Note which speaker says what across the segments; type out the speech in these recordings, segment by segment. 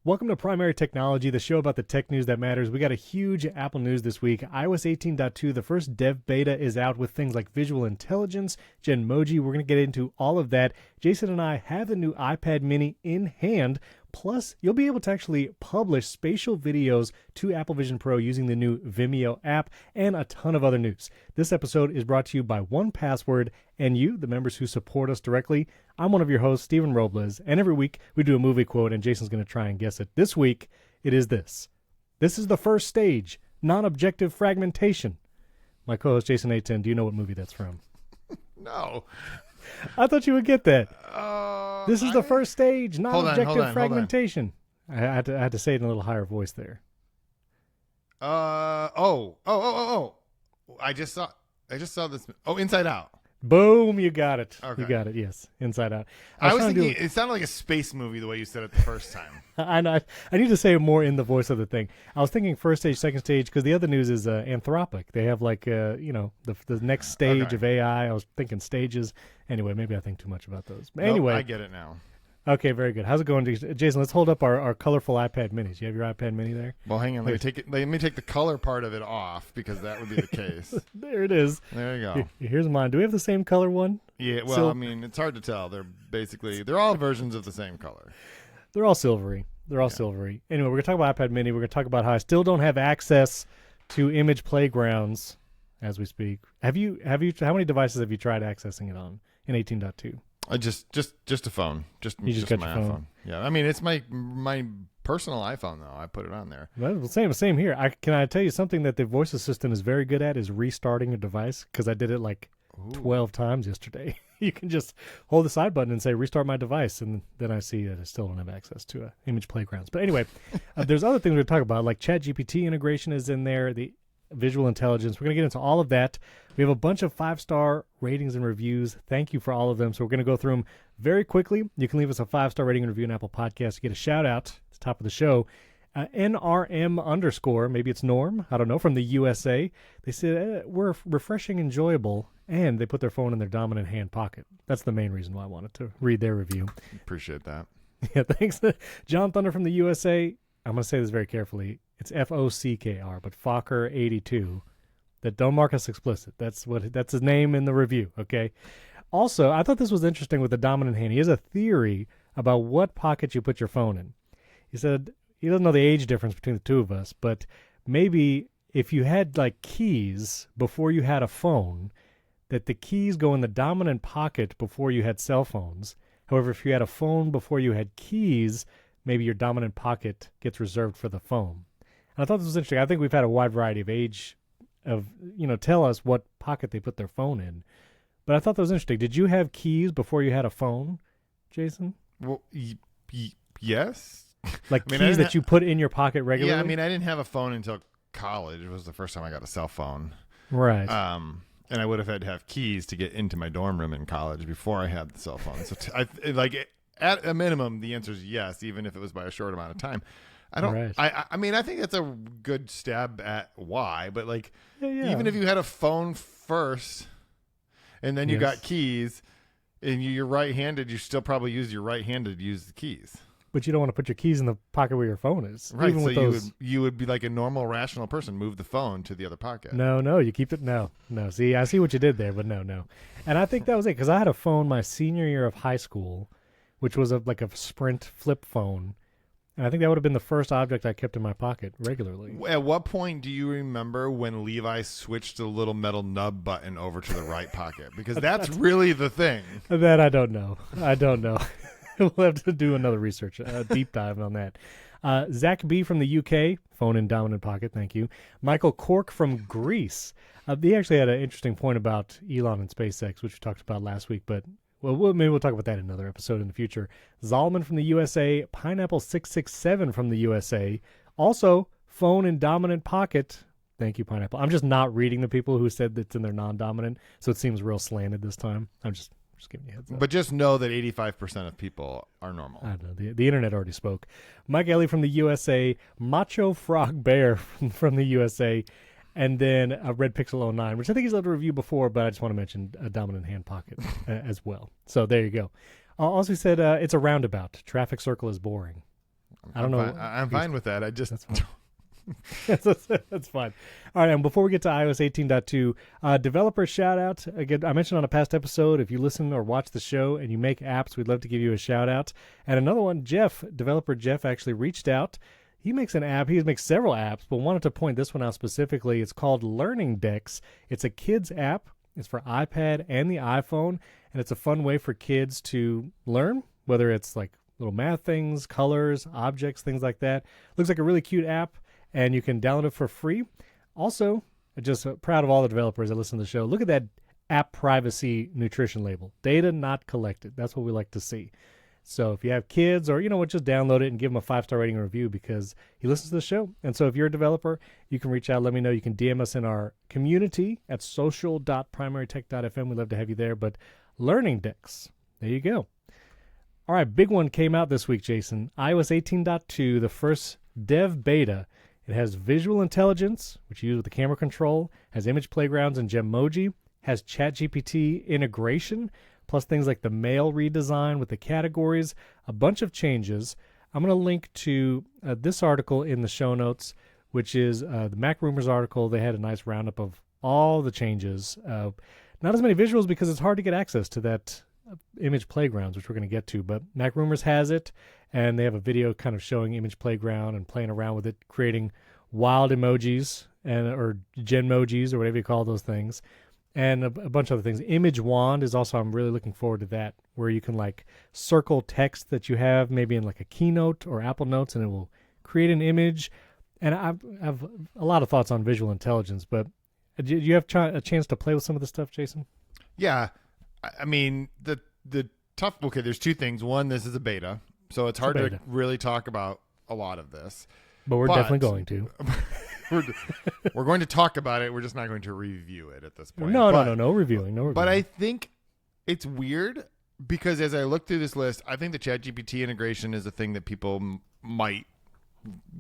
Speaker 1: Welcome to Primary Technology, the show about the tech news that matters. We got a huge Apple news this week. iOS 18.2, the first dev beta is out with things like visual intelligence, Genmoji. We're going to get into all of that. Jason and I have the new iPad mini in hand. Plus, you'll be able to actually publish spatial videos to Apple Vision Pro using the new Vimeo app and a ton of other news. This episode is brought to you by 1Password and you, the members who support us directly. I'm one of your hosts, Stephen Robles, and every week we do a movie quote, and Jason's going to try and guess it. This week, it is this. This is the first stage, non-objective fragmentation. My co-host, Jason A10, do you know what movie that's from?
Speaker 2: No.
Speaker 1: I thought you would get that. This is the first stage, non-objective fragmentation. I had to say it in a little higher voice there.
Speaker 2: I just saw this. Oh, Inside Out.
Speaker 1: Boom, you got it.
Speaker 2: Okay.
Speaker 1: You got it, yes. Inside Out.
Speaker 2: I was thinking it sounded like a space movie the way you said it the first time.
Speaker 1: I know. I need to say more in the voice of the thing. I was thinking first stage, second stage, because the other news is Anthropic. They have the next stage of AI. I was thinking stages. Anyway, maybe I think too much about those. But anyway.
Speaker 2: I get it now.
Speaker 1: Okay, very good. How's it going, Jason? Let's hold up our colorful iPad minis. You have your iPad mini there?
Speaker 2: Well, hang on. Let me take the color part of it off because that would be the case.
Speaker 1: There it is.
Speaker 2: There you go.
Speaker 1: Here's mine. Do we have the same color one?
Speaker 2: Yeah, well, I mean, it's hard to tell. They're all versions of the same color.
Speaker 1: They're all silvery. Silvery. Anyway, we're going to talk about iPad mini. We're going to talk about how I still don't have access to image playgrounds as we speak. How many devices have you tried accessing it on in 18.2?
Speaker 2: Just a phone. Just my iPhone. Yeah, I mean, it's my personal iPhone though. I put it on there.
Speaker 1: Well, same here. Can I tell you something that the voice assistant is very good at is restarting a device, because I did it like 12 times yesterday. You can just hold the side button and say restart my device, and then I see that I still don't have access to image playgrounds. But anyway, there's other things we're talking about, like ChatGPT integration is in there, the visual intelligence. We're going to get into all of that. We have a bunch of 5-star ratings and reviews. Thank you for all of them. So we're going to go through them very quickly. You can leave us a 5-star rating and review on Apple Podcasts. You get a shout out at the top of the show. NRM_, maybe it's Norm, I don't know, from the USA. They said, we're refreshing, enjoyable, and they put their phone in their dominant hand pocket. That's the main reason why I wanted to read their review.
Speaker 2: Appreciate that.
Speaker 1: Yeah, thanks. John Thunder from the USA. I'm going to say this very carefully. It's FOCKR, but Fokker82. That don't mark us explicit. That's his name in the review, okay? Also, I thought this was interesting with the dominant hand. He has a theory about what pocket you put your phone in. He said he doesn't know the age difference between the two of us, but maybe if you had like keys before you had a phone, that the keys go in the dominant pocket before you had cell phones. However, if you had a phone before you had keys, maybe your dominant pocket gets reserved for the phone. And I thought this was interesting. I think we've had a wide variety of age tell us what pocket they put their phone in. But I thought that was interesting. Did you have keys before you had a phone, Jason?
Speaker 2: Well, yes.
Speaker 1: Like keys that you put in your pocket regularly?
Speaker 2: Yeah, I mean, I didn't have a phone until college. It was the first time I got a cell phone.
Speaker 1: Right.
Speaker 2: And I would have had to have keys to get into my dorm room in college before I had the cell phone. So at a minimum, the answer is yes, even if it was by a short amount of time. I don't. Right. I mean, I think that's a good stab at why, but even if you had a phone first, and then you got keys, and you're right-handed, you still probably use your right hand to use the keys.
Speaker 1: But you don't want to put your keys in the pocket where your phone is,
Speaker 2: right?
Speaker 1: Even
Speaker 2: so you would be like a normal, rational person, move the phone to the other pocket.
Speaker 1: No, you keep it. No. See, I see what you did there, but no. And I think that was it, because I had a phone my senior year of high school, which was a Sprint flip phone. And I think that would have been the first object I kept in my pocket regularly.
Speaker 2: At what point do you remember when Levi switched the little metal nub button over to the right pocket? Because that's really the thing.
Speaker 1: That I don't know. We'll have to do another research, a deep dive on that. Zach B. from the UK, phone in dominant pocket, thank you. Michael Cork from Greece. He actually had an interesting point about Elon and SpaceX, which we talked about last week, but maybe we'll talk about that in another episode in the future. Zalman from the USA, Pineapple667 from the USA. Also, phone in dominant pocket. Thank you, Pineapple. I'm just not reading the people who said it's in their non-dominant, so it seems real slanted this time. I'm just giving you a heads up.
Speaker 2: But just know that 85% of people are normal.
Speaker 1: I know. The internet already spoke. Mike Ellie from the USA, Macho Frog Bear from the USA, and then a Red Pixel 09, which I think he's left a review before, but I just want to mention a dominant hand pocket as well. So there you go. Also, he said it's a roundabout. Traffic circle is boring. I don't know.
Speaker 2: I'm fine with that. I just
Speaker 1: that's fine. That's fine. All right, and before we get to iOS 18.2, developer shout out. Again, I mentioned on a past episode, if you listen or watch the show and you make apps, we'd love to give you a shout out. And another one, developer Jeff actually reached out. He makes an app. He makes several apps, but wanted to point this one out specifically. It's called Learning Decks. It's a kids app. It's for iPad and the iPhone, and it's a fun way for kids to learn, whether it's like little math things, colors, objects, things like that. Looks like a really cute app, and you can download it for free. Also, just proud of all the developers that listen to the show. Look at that app privacy nutrition label. Data not collected. That's what we like to see. So if you have kids or, just download it and give them a 5-star rating and review because he listens to the show. And so if you're a developer, you can reach out. Let me know. You can DM us in our community at social.primarytech.fm. We'd love to have you there. But Learning Decks, there you go. All right, big one came out this week, Jason. iOS 18.2, the first dev beta. It has visual intelligence, which you use with the camera control, has image playgrounds and Gemmoji, has ChatGPT integration, plus things like the mail redesign with the categories, a bunch of changes. I'm going to link to this article in the show notes, which is the Mac Rumors article. They had a nice roundup of all the changes. Not as many visuals because it's hard to get access to that image playgrounds, which we're going to get to, but Mac Rumors has it, and they have a video kind of showing image playground and playing around with it, creating wild emojis or genmojis or whatever you call those things. And a bunch of other things. Image Wand is also, I'm really looking forward to that, where you can like circle text that you have maybe in like a Keynote or Apple Notes, and it will create an image. And I have a lot of thoughts on visual intelligence, but do you have a chance to play with some of this stuff, Jason?
Speaker 2: Yeah. I mean, the okay, there's two things. One, this is a beta, so it's hard to really talk about a lot of this.
Speaker 1: But we're definitely going to.
Speaker 2: We're going to talk about it. We're just not going to review it at this point.
Speaker 1: No reviewing.
Speaker 2: But I think it's weird because as I look through this list, I think the ChatGPT integration is a thing that people might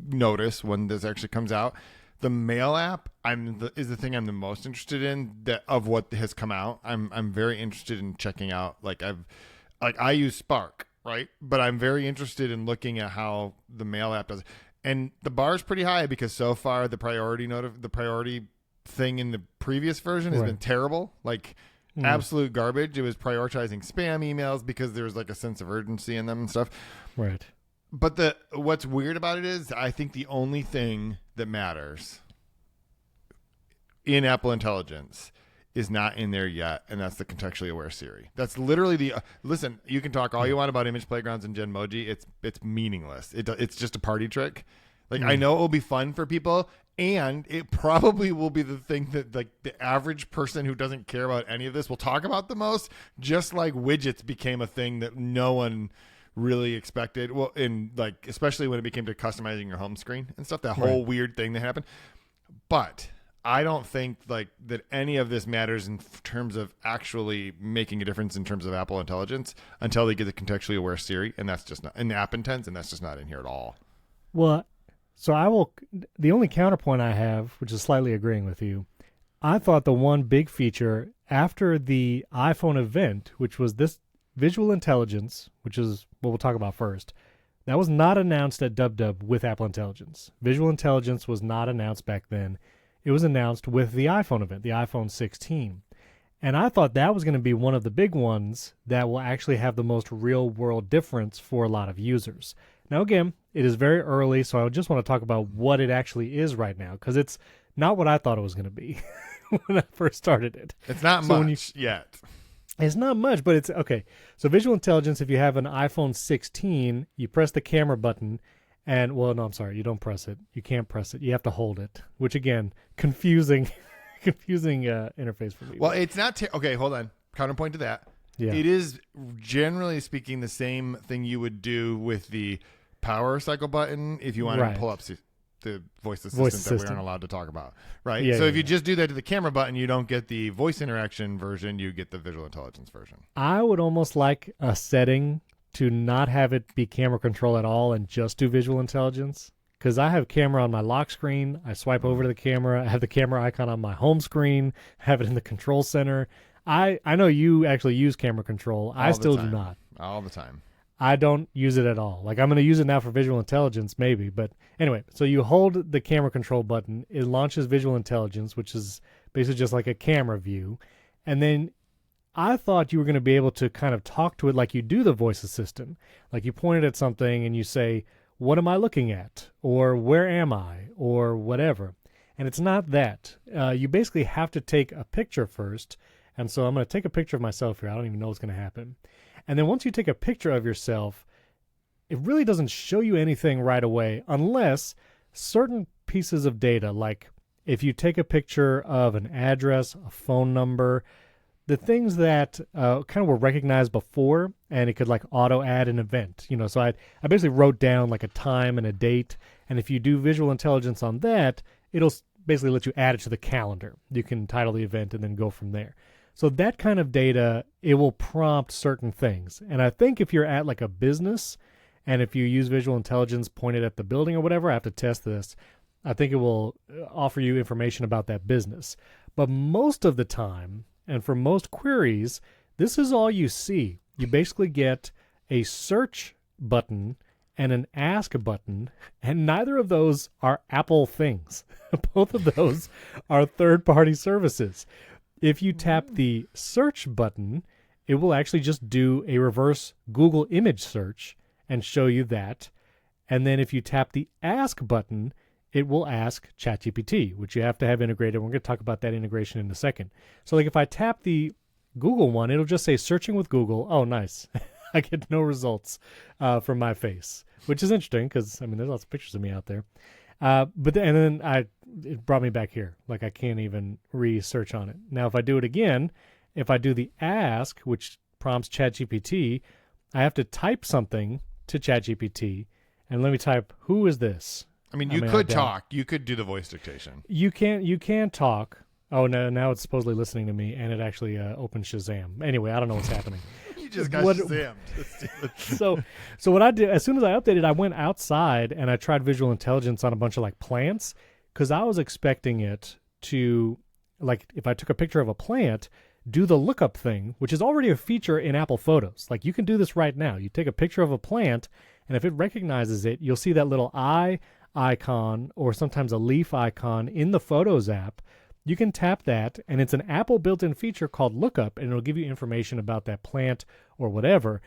Speaker 2: notice when this actually comes out. The mail app is the thing I'm the most interested in of what has come out. I'm very interested in checking out. I use Spark, right? But I'm very interested in looking at how the mail app does. And the bar is pretty high because so far the priority thing in the previous version has been terrible, absolute garbage. It was prioritizing spam emails because there's like a sense of urgency in them and stuff.
Speaker 1: Right.
Speaker 2: But what's weird about it is I think the only thing that matters in Apple Intelligence is not in there yet, and that's the contextually aware Siri. That's literally listen, you can talk all you want about image playgrounds and Genmoji. It's meaningless. It's just a party trick. I know it will be fun for people, and it probably will be the thing that the average person who doesn't care about any of this will talk about the most, just like widgets became a thing that no one really expected. Well, especially when it became to customizing your home screen and stuff, that whole weird thing that happened. But I don't think that any of this matters in terms of actually making a difference in terms of Apple Intelligence until they get the contextually aware Siri, and that's just not in the app intents, and that's just not in here at all.
Speaker 1: Well, so the only counterpoint I have, which is slightly agreeing with you, I thought the one big feature after the iPhone event, which was this visual intelligence, which is what we'll talk about first, that was not announced at DubDub with Apple Intelligence. Visual intelligence was not announced back then. It was announced with the iPhone event, the iPhone 16. And I thought that was going to be one of the big ones that will actually have the most real-world difference for a lot of users. Now, again, it is very early, so I just want to talk about what it actually is right now, because it's not what I thought it was going to be when I first started it.
Speaker 2: It's not much yet.
Speaker 1: It's not much, but it's okay. So visual intelligence, if you have an iPhone 16, you press the camera button, and, well, no, I'm sorry, you don't press it. You can't press it. You have to hold it, which, again, confusing interface for me.
Speaker 2: Well, it's not, okay, hold on. Counterpoint to that. Yeah. It is, generally speaking, the same thing you would do with the power cycle button if you want to pull up the voice assistant that we aren't allowed to talk about, right? Yeah, so if you just do that to the camera button, you don't get the voice interaction version, you get the visual intelligence version.
Speaker 1: I would almost like a setting to not have it be camera control at all and just do visual intelligence, because I have camera on my lock screen, I swipe over to the camera, I have the camera icon on my home screen, have it in the control center. I know you actually use camera control. I still do not.
Speaker 2: All the time.
Speaker 1: I don't use it at all. Like, I'm going to use it now for visual intelligence, maybe. But anyway, so you hold the camera control button. It launches visual intelligence, which is basically just like a camera view. And then I thought you were going to be able to kind of talk to it like you do the voice assistant. Like, you point it at something and you say, what am I looking at? Or where am I? Or whatever. And it's not that. You basically have to take a picture first. And so I'm going to take a picture of myself here. I don't even know what's going to happen. And then once you take a picture of yourself, it really doesn't show you anything right away unless certain pieces of data, like if you take a picture of an address, a phone number, the things that kind of were recognized before, and it could like auto add an event. So I basically wrote down like a time and a date. And if you do visual intelligence on that, it'll basically let you add it to the calendar. You can title the event and then go from there. So that kind of data, it will prompt certain things. And I think if you're at like a business and if you use visual intelligence pointed at the building or whatever, I have to test this, I think it will offer you information about that business. But most of the time, and for most queries, this is all you see. You basically get a search button and an ask button, and neither of those are Apple things. Both of those are third-party services. If you tap the search button, it will actually just do a reverse Google image search and show you that. And then if you tap the ask button, it will ask ChatGPT, which you have to have integrated. We're going to talk about that integration in a second. So like if I tap the Google one, it'll just say searching with Google. Oh, nice. I get no results from my face, which is interesting because, there's lots of pictures of me out there. It brought me back here. Like I can't even research on it. Now, if I do it again, if I do the ask, which prompts ChatGPT, I have to type something to ChatGPT. And let me type, who is this?
Speaker 2: You could talk. You could do the voice dictation.
Speaker 1: You can talk. Oh, no, now it's supposedly listening to me, and it actually opened Shazam. Anyway, I don't know what's happening.
Speaker 2: You just got Shazammed.
Speaker 1: So what I did, as soon as I updated, I went outside and I tried visual intelligence on a bunch of like plants because I was expecting it to, like if I took a picture of a plant, do the lookup thing, which is already a feature in Apple Photos. Like you can do this right now. You take a picture of a plant, and if it recognizes it, you'll see that little eye icon or sometimes a leaf icon in the Photos app. You can tap that, and it's an Apple built-in feature called Lookup, and it'll give you information about that plant or whatever.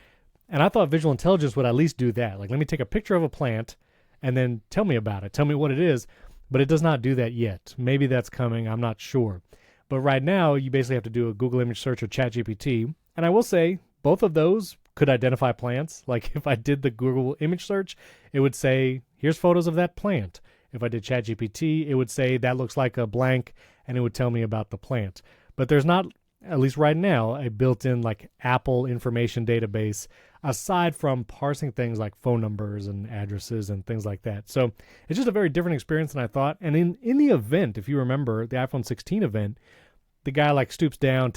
Speaker 1: And I thought visual intelligence would at least do that. Like, let me take a picture of a plant and then tell me about it. Tell me what it is. But it does not do that yet. Maybe that's coming. I'm not sure. But right now, you basically have to do a Google image search or ChatGPT. And I will say, both of those could identify plants. Like, if I did the Google image search, it would say, here's photos of that plant. If I did ChatGPT, it would say, that looks like a blank, and it would tell me about the plant. But there's not, at least right now, a built-in like Apple information database aside from parsing things like phone numbers and addresses and things like that. So it's just a very different experience than I thought. And in the event, if you remember the iPhone 16 event, the guy like stoops down,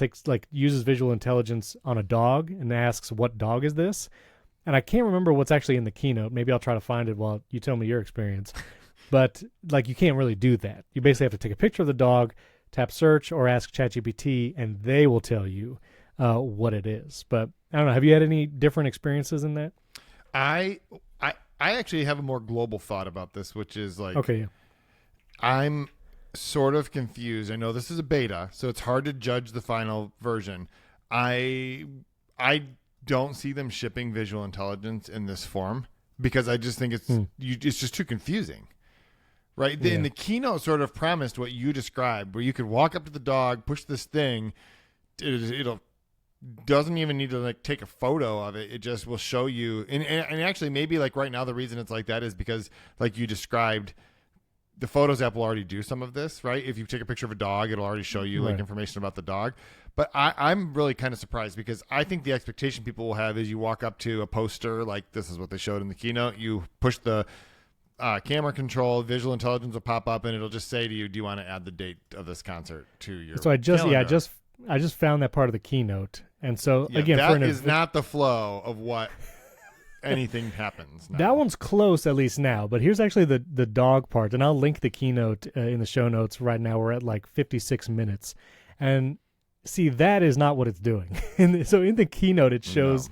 Speaker 1: uses visual intelligence on a dog and asks, what dog is this? And I can't remember what's actually in the keynote. Maybe I'll try to find it while you tell me your experience. But like you can't really do that. You basically have to take a picture of the dog, tap search, or ask ChatGPT, and they will tell you what it is. But I don't know. Have you had any different experiences in that?
Speaker 2: I actually have a more global thought about this, which is like,
Speaker 1: okay, yeah.
Speaker 2: I'm sort of confused. I know this is a beta, so it's hard to judge the final version. I don't see them shipping visual intelligence in this form because I just think it's just too confusing. Right? Yeah. The keynote sort of promised what you described, where you could walk up to the dog, push this thing, it'll doesn't even need to like take a photo of it. It just will show you. And actually, maybe like right now, the reason it's like that is because, like you described, the Photos app will already do some of this, right? If you take a picture of a dog, it'll already show you like information about the dog. But I'm really kind of surprised because I think the expectation people will have is you walk up to a poster, like this is what they showed in the keynote. You push the camera control, visual intelligence will pop up, and it'll just say to you, "Do you want to add the date of this concert to your?"
Speaker 1: So I just found that part of the keynote, and so again,
Speaker 2: that is not the flow of what anything happens. Now.
Speaker 1: That one's close at least now, but here's actually the dog part, and I'll link the keynote in the show notes. Right now, we're at like 56 minutes, and see that is not what it's doing. So in the keynote, it shows.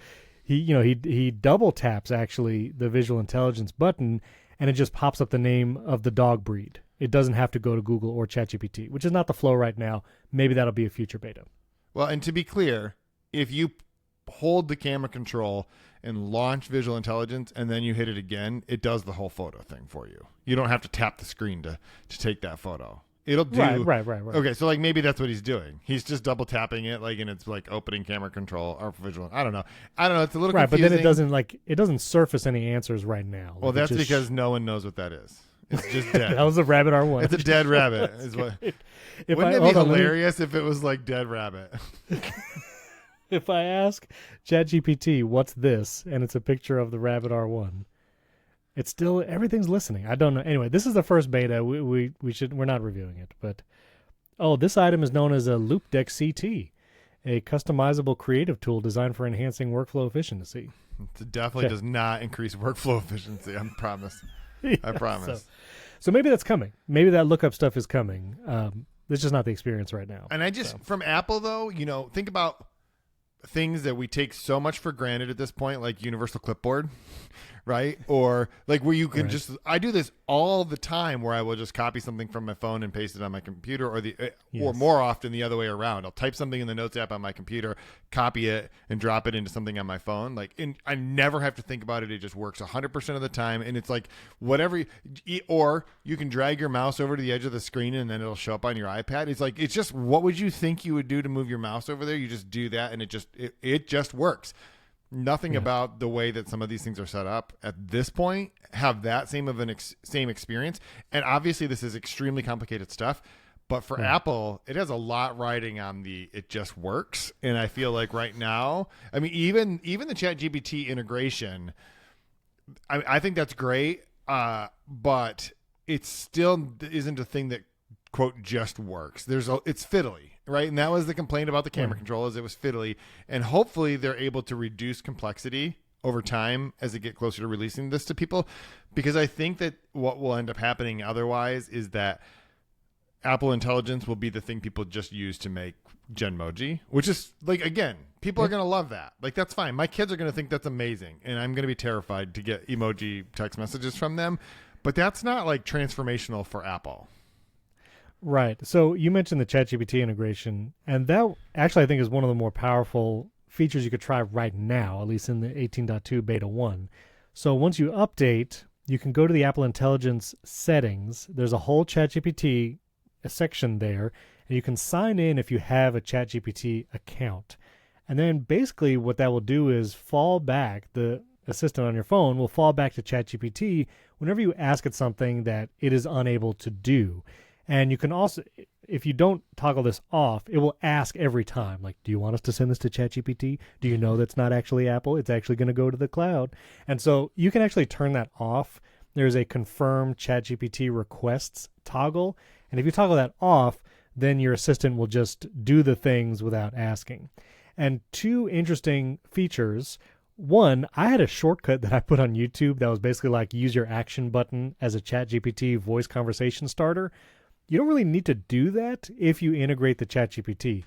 Speaker 1: he double taps actually the visual intelligence button, and it just pops up the name of the dog breed. It doesn't have to go to Google or ChatGPT, which is not the flow right now. Maybe that'll be a future beta.
Speaker 2: Well, and to be clear, if you hold the camera control and launch visual intelligence and then you hit it again, it does the whole photo thing for you. You don't have to tap the screen to take that photo. It'll do
Speaker 1: right.
Speaker 2: Okay, so like maybe that's what he's doing. He's just double tapping it, like, and it's like opening camera control or visual. I don't know. It's a little
Speaker 1: right,
Speaker 2: confusing.
Speaker 1: But then it doesn't surface any answers right now.
Speaker 2: Well, that's because no one knows what that is. It's just dead.
Speaker 1: That was a rabbit R1.
Speaker 2: It's a dead rabbit. Is what. Wouldn't it be hilarious if it was like dead rabbit?
Speaker 1: If I ask ChatGPT, what's this? And it's a picture of the rabbit R1. It's still, everything's listening. I don't know. Anyway, this is the first beta. We're not reviewing it, but this item is known as a Loop Deck CT, a customizable creative tool designed for enhancing workflow efficiency.
Speaker 2: It definitely does not increase workflow efficiency. I promise. I promise.
Speaker 1: So maybe that's coming. Maybe that lookup stuff is coming. It's just not the experience right now.
Speaker 2: And from Apple though, think about things that we take so much for granted at this point, like universal clipboard, right? Or like where you can I do this all the time where I will just copy something from my phone and paste it on my computer, or more often the other way around. I'll type something in the Notes app on my computer, copy it, and drop it into something on my phone. I never have to think about it. It just works 100% of the time. And it's like whatever, or you can drag your mouse over to the edge of the screen and then it'll show up on your iPad. It's just, what would you think you would do to move your mouse over there? You just do that and it just works. Nothing about the way that some of these things are set up at this point have that same experience. And obviously this is extremely complicated stuff, but for Apple, it has a lot riding on it just works. And I feel like right now, I mean, even the ChatGPT integration, I think that's great. But it still isn't a thing that quote just works. It's fiddly. Right. And that was the complaint about the camera control, is it was fiddly. And hopefully they're able to reduce complexity over time as they get closer to releasing this to people. Because I think that what will end up happening otherwise is that Apple Intelligence will be the thing people just use to make Genmoji, which is like, again, people are going to love that. Like, that's fine. My kids are going to think that's amazing. And I'm going to be terrified to get emoji text messages from them. But that's not like transformational for Apple.
Speaker 1: Right. So you mentioned the ChatGPT integration, and that actually I think is one of the more powerful features you could try right now, at least in the 18.2 beta 1. So once you update, you can go to the Apple Intelligence settings. There's a whole ChatGPT section there, and you can sign in if you have a ChatGPT account. And then basically what that will do is fall back, the assistant on your phone will fall back to ChatGPT whenever you ask it something that it is unable to do. And you can also, if you don't toggle this off, it will ask every time, like, do you want us to send this to ChatGPT? Do you know that's not actually Apple? It's actually going to go to the cloud. And so you can actually turn that off. There's a confirm ChatGPT requests toggle. And if you toggle that off, then your assistant will just do the things without asking. And two interesting features. One, I had a shortcut that I put on YouTube that was basically like use your action button as a ChatGPT voice conversation starter. You don't really need to do that if you integrate the ChatGPT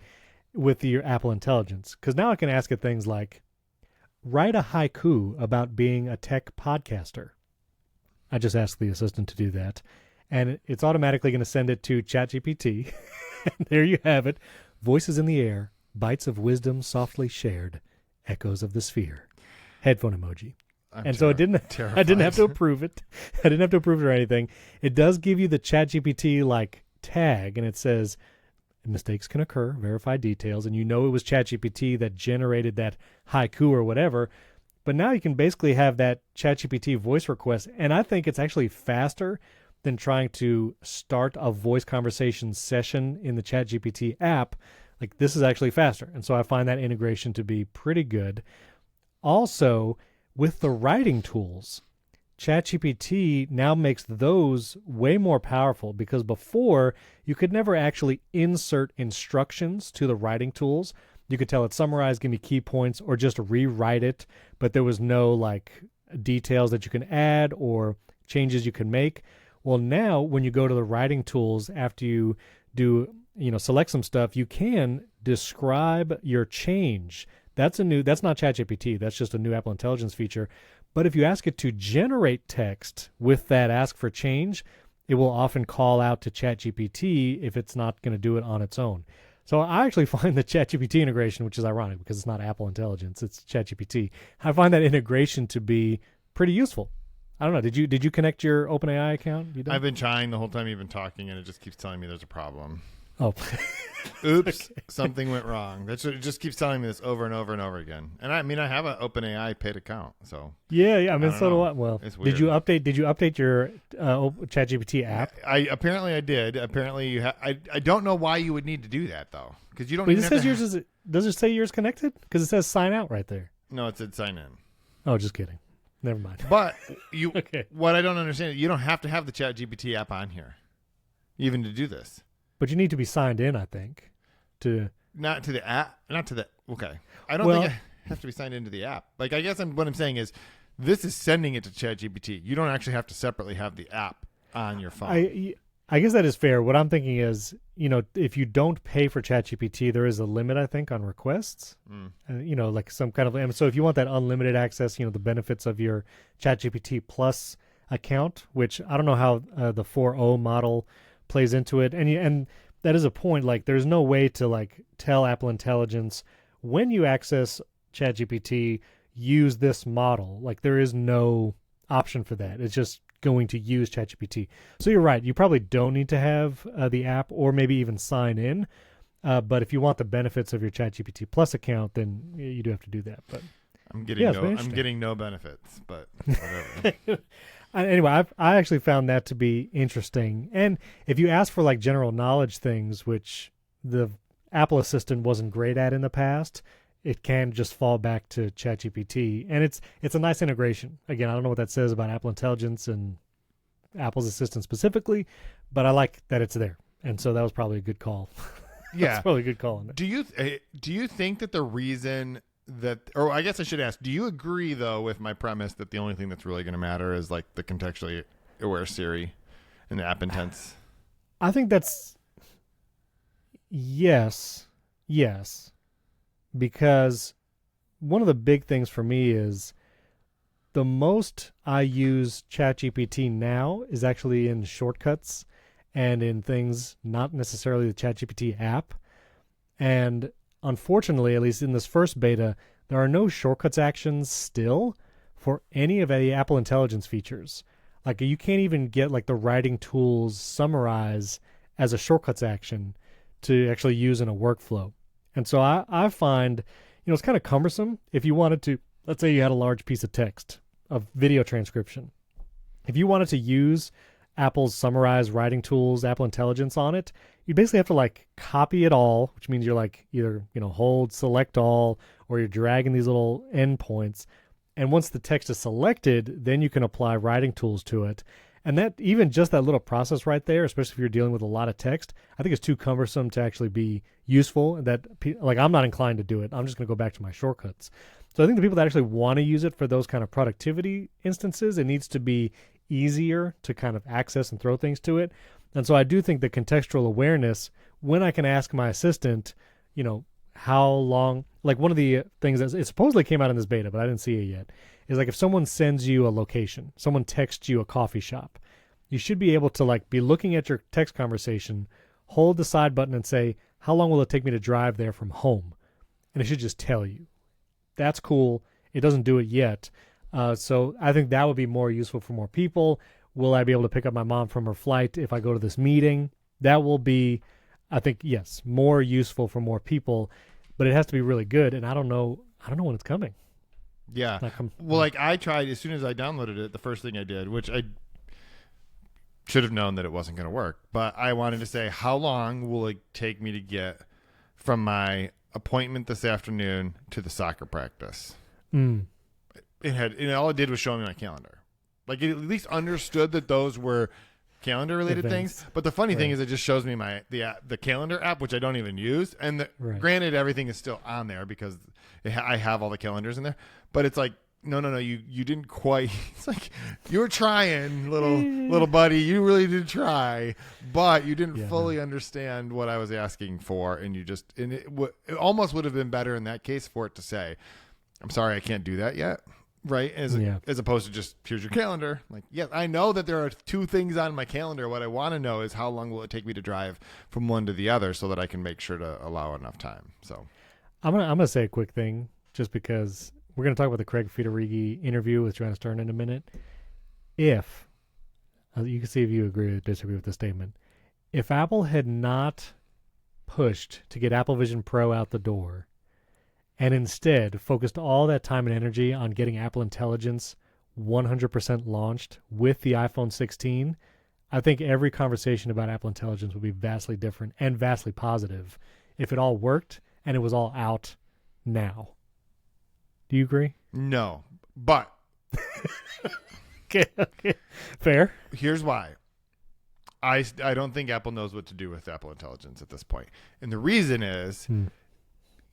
Speaker 1: with your Apple Intelligence, because now I can ask it things like, write a haiku about being a tech podcaster. I just asked the assistant to do that, and it's automatically going to send it to ChatGPT. And there you have it. Voices in the air, bites of wisdom softly shared, echoes of the sphere. Headphone emoji. So I didn't have to approve it. I didn't have to approve it or anything. It does give you the ChatGPT like tag, and it says mistakes can occur, verify details, and you know it was ChatGPT that generated that haiku or whatever. But now you can basically have that ChatGPT voice request, and I think it's actually faster than trying to start a voice conversation session in the ChatGPT app. Like, this is actually faster, and so I find that integration to be pretty good. Also, with the writing tools, ChatGPT now makes those way more powerful, because before you could never actually insert instructions to the writing tools. You could tell it summarize, give me key points, or just rewrite it, but there was no like details that you can add or changes you can make. Well, now when you go to the writing tools, after you do, select some stuff, you can describe your change That's not ChatGPT. That's just a new Apple Intelligence feature. But if you ask it to generate text with that ask for change, it will often call out to ChatGPT if it's not going to do it on its own. So I actually find the ChatGPT integration, which is ironic because it's not Apple Intelligence, it's ChatGPT. I find that integration to be pretty useful. I don't know. Did you connect your OpenAI account?
Speaker 2: I've been trying the whole time you've been talking, and it just keeps telling me there's a problem.
Speaker 1: Oh,
Speaker 2: oops! Okay. Something went wrong. It just keeps telling me this over and over and over again. And I mean, I have an OpenAI paid account, so
Speaker 1: yeah. I mean, so do I. Well,
Speaker 2: it's weird.
Speaker 1: Did you update your ChatGPT app?
Speaker 2: I did. Apparently, you have. I don't know why you would need to do that though, because you don't.
Speaker 1: Wait, it says yours is. Does it say yours connected? Because it says sign out right there.
Speaker 2: No, it said sign in.
Speaker 1: Oh, just kidding. Never mind.
Speaker 2: But you.
Speaker 1: Okay.
Speaker 2: What I don't understand, you don't have to have the ChatGPT app on here, even to do this.
Speaker 1: But you need to be signed in, I think, to
Speaker 2: not to the app, not to the. Okay, I don't think I have to be signed into the app. Like, I guess what I'm saying is, this is sending it to ChatGPT. You don't actually have to separately have the app on your phone.
Speaker 1: I guess that is fair. What I'm thinking is, if you don't pay for ChatGPT, there is a limit, I think, on requests. Like some kind of. So if you want that unlimited access, the benefits of your ChatGPT Plus account, which I don't know how the 4.0 model plays into it, and that is a point. Like, there's no way to like tell Apple Intelligence when you access ChatGPT, use this model. Like, there is no option for that. It's just going to use ChatGPT. So you're right. You probably don't need to have the app or maybe even sign in. But if you want the benefits of your ChatGPT Plus account, then you do have to do that. But
Speaker 2: I'm getting no benefits, but whatever.
Speaker 1: Anyway, I actually found that to be interesting. And if you ask for like general knowledge things, which the Apple Assistant wasn't great at in the past, it can just fall back to ChatGPT. And it's a nice integration. Again, I don't know what that says about Apple Intelligence and Apple's Assistant specifically, but I like that it's there. And so that was probably a good call.
Speaker 2: Yeah.
Speaker 1: That's probably a good call on it.
Speaker 2: Do you think that the reason that, or I guess I should ask, do you agree though with my premise that the only thing that's really going to matter is like the contextually aware Siri and the app intents?
Speaker 1: I think that's yes, because one of the big things for me is the most I use ChatGPT now is actually in shortcuts and in things not necessarily the ChatGPT app. And unfortunately, at least in this first beta, there are no shortcuts actions still for any of the Apple Intelligence features. Like, you can't even get like the writing tools summarize as a shortcuts action to actually use in a workflow. And so I find, it's kind of cumbersome if you wanted to, let's say you had a large piece of text of video transcription. If you wanted to use Apple's summarized writing tools, Apple Intelligence on it, you basically have to like copy it all, which means you're like either, hold select all, or you're dragging these little endpoints. And once the text is selected, then you can apply writing tools to it. And that, even just that little process right there, especially if you're dealing with a lot of text, I think it's too cumbersome to actually be useful. That, like, I'm not inclined to do it. I'm just going to go back to my shortcuts. So I think the people that actually want to use it for those kind of productivity instances, it needs to be easier to kind of access and throw things to it. And so I do think the contextual awareness, when I can ask my assistant, how long, like one of the things that it supposedly came out in this beta, but I didn't see it yet, is like if someone sends you a location, someone texts you a coffee shop, you should be able to like be looking at your text conversation, hold the side button and say, how long will it take me to drive there from home? And it should just tell you. That's cool. It doesn't do it yet. So I think that would be more useful for more people. Will I be able to pick up my mom from her flight if I go to this meeting? That will be, I think, yes, more useful for more people, but it has to be really good. And I don't know when it's coming.
Speaker 2: Yeah. Well, like I tried, as soon as I downloaded it, the first thing I did, which I should have known that it wasn't going to work, but I wanted to say, how long will it take me to get from my appointment this afternoon to the soccer practice? All it did was show me my calendar. Like, it at least understood that those were calendar related things. But the funny thing is, it just shows me the calendar app, which I don't even use. And granted, everything is still on there because I have all the calendars in there. But it's like no, you didn't quite. It's like you were trying, little buddy. You really did try, but you didn't fully understand what I was asking for, and it almost would have been better in that case for it to say, "I'm sorry, I can't do that yet." Right, as opposed to just, here's your calendar. Like, yes, I know that there are 2 things on my calendar. What I want to know is how long will it take me to drive from one to the other, so that I can make sure to allow enough time. So,
Speaker 1: I'm gonna say a quick thing, just because we're gonna talk about the Craig Federighi interview with Joanna Stern in a minute. If you can see if you agree or disagree with the statement, if Apple had not pushed to get Apple Vision Pro out the door, and instead focused all that time and energy on getting Apple Intelligence 100% launched with the iPhone 16, I think every conversation about Apple Intelligence would be vastly different and vastly positive if it all worked and it was all out now. Do you agree?
Speaker 2: No, but
Speaker 1: okay. Fair.
Speaker 2: Here's why. I don't think Apple knows what to do with Apple Intelligence at this point. And the reason is...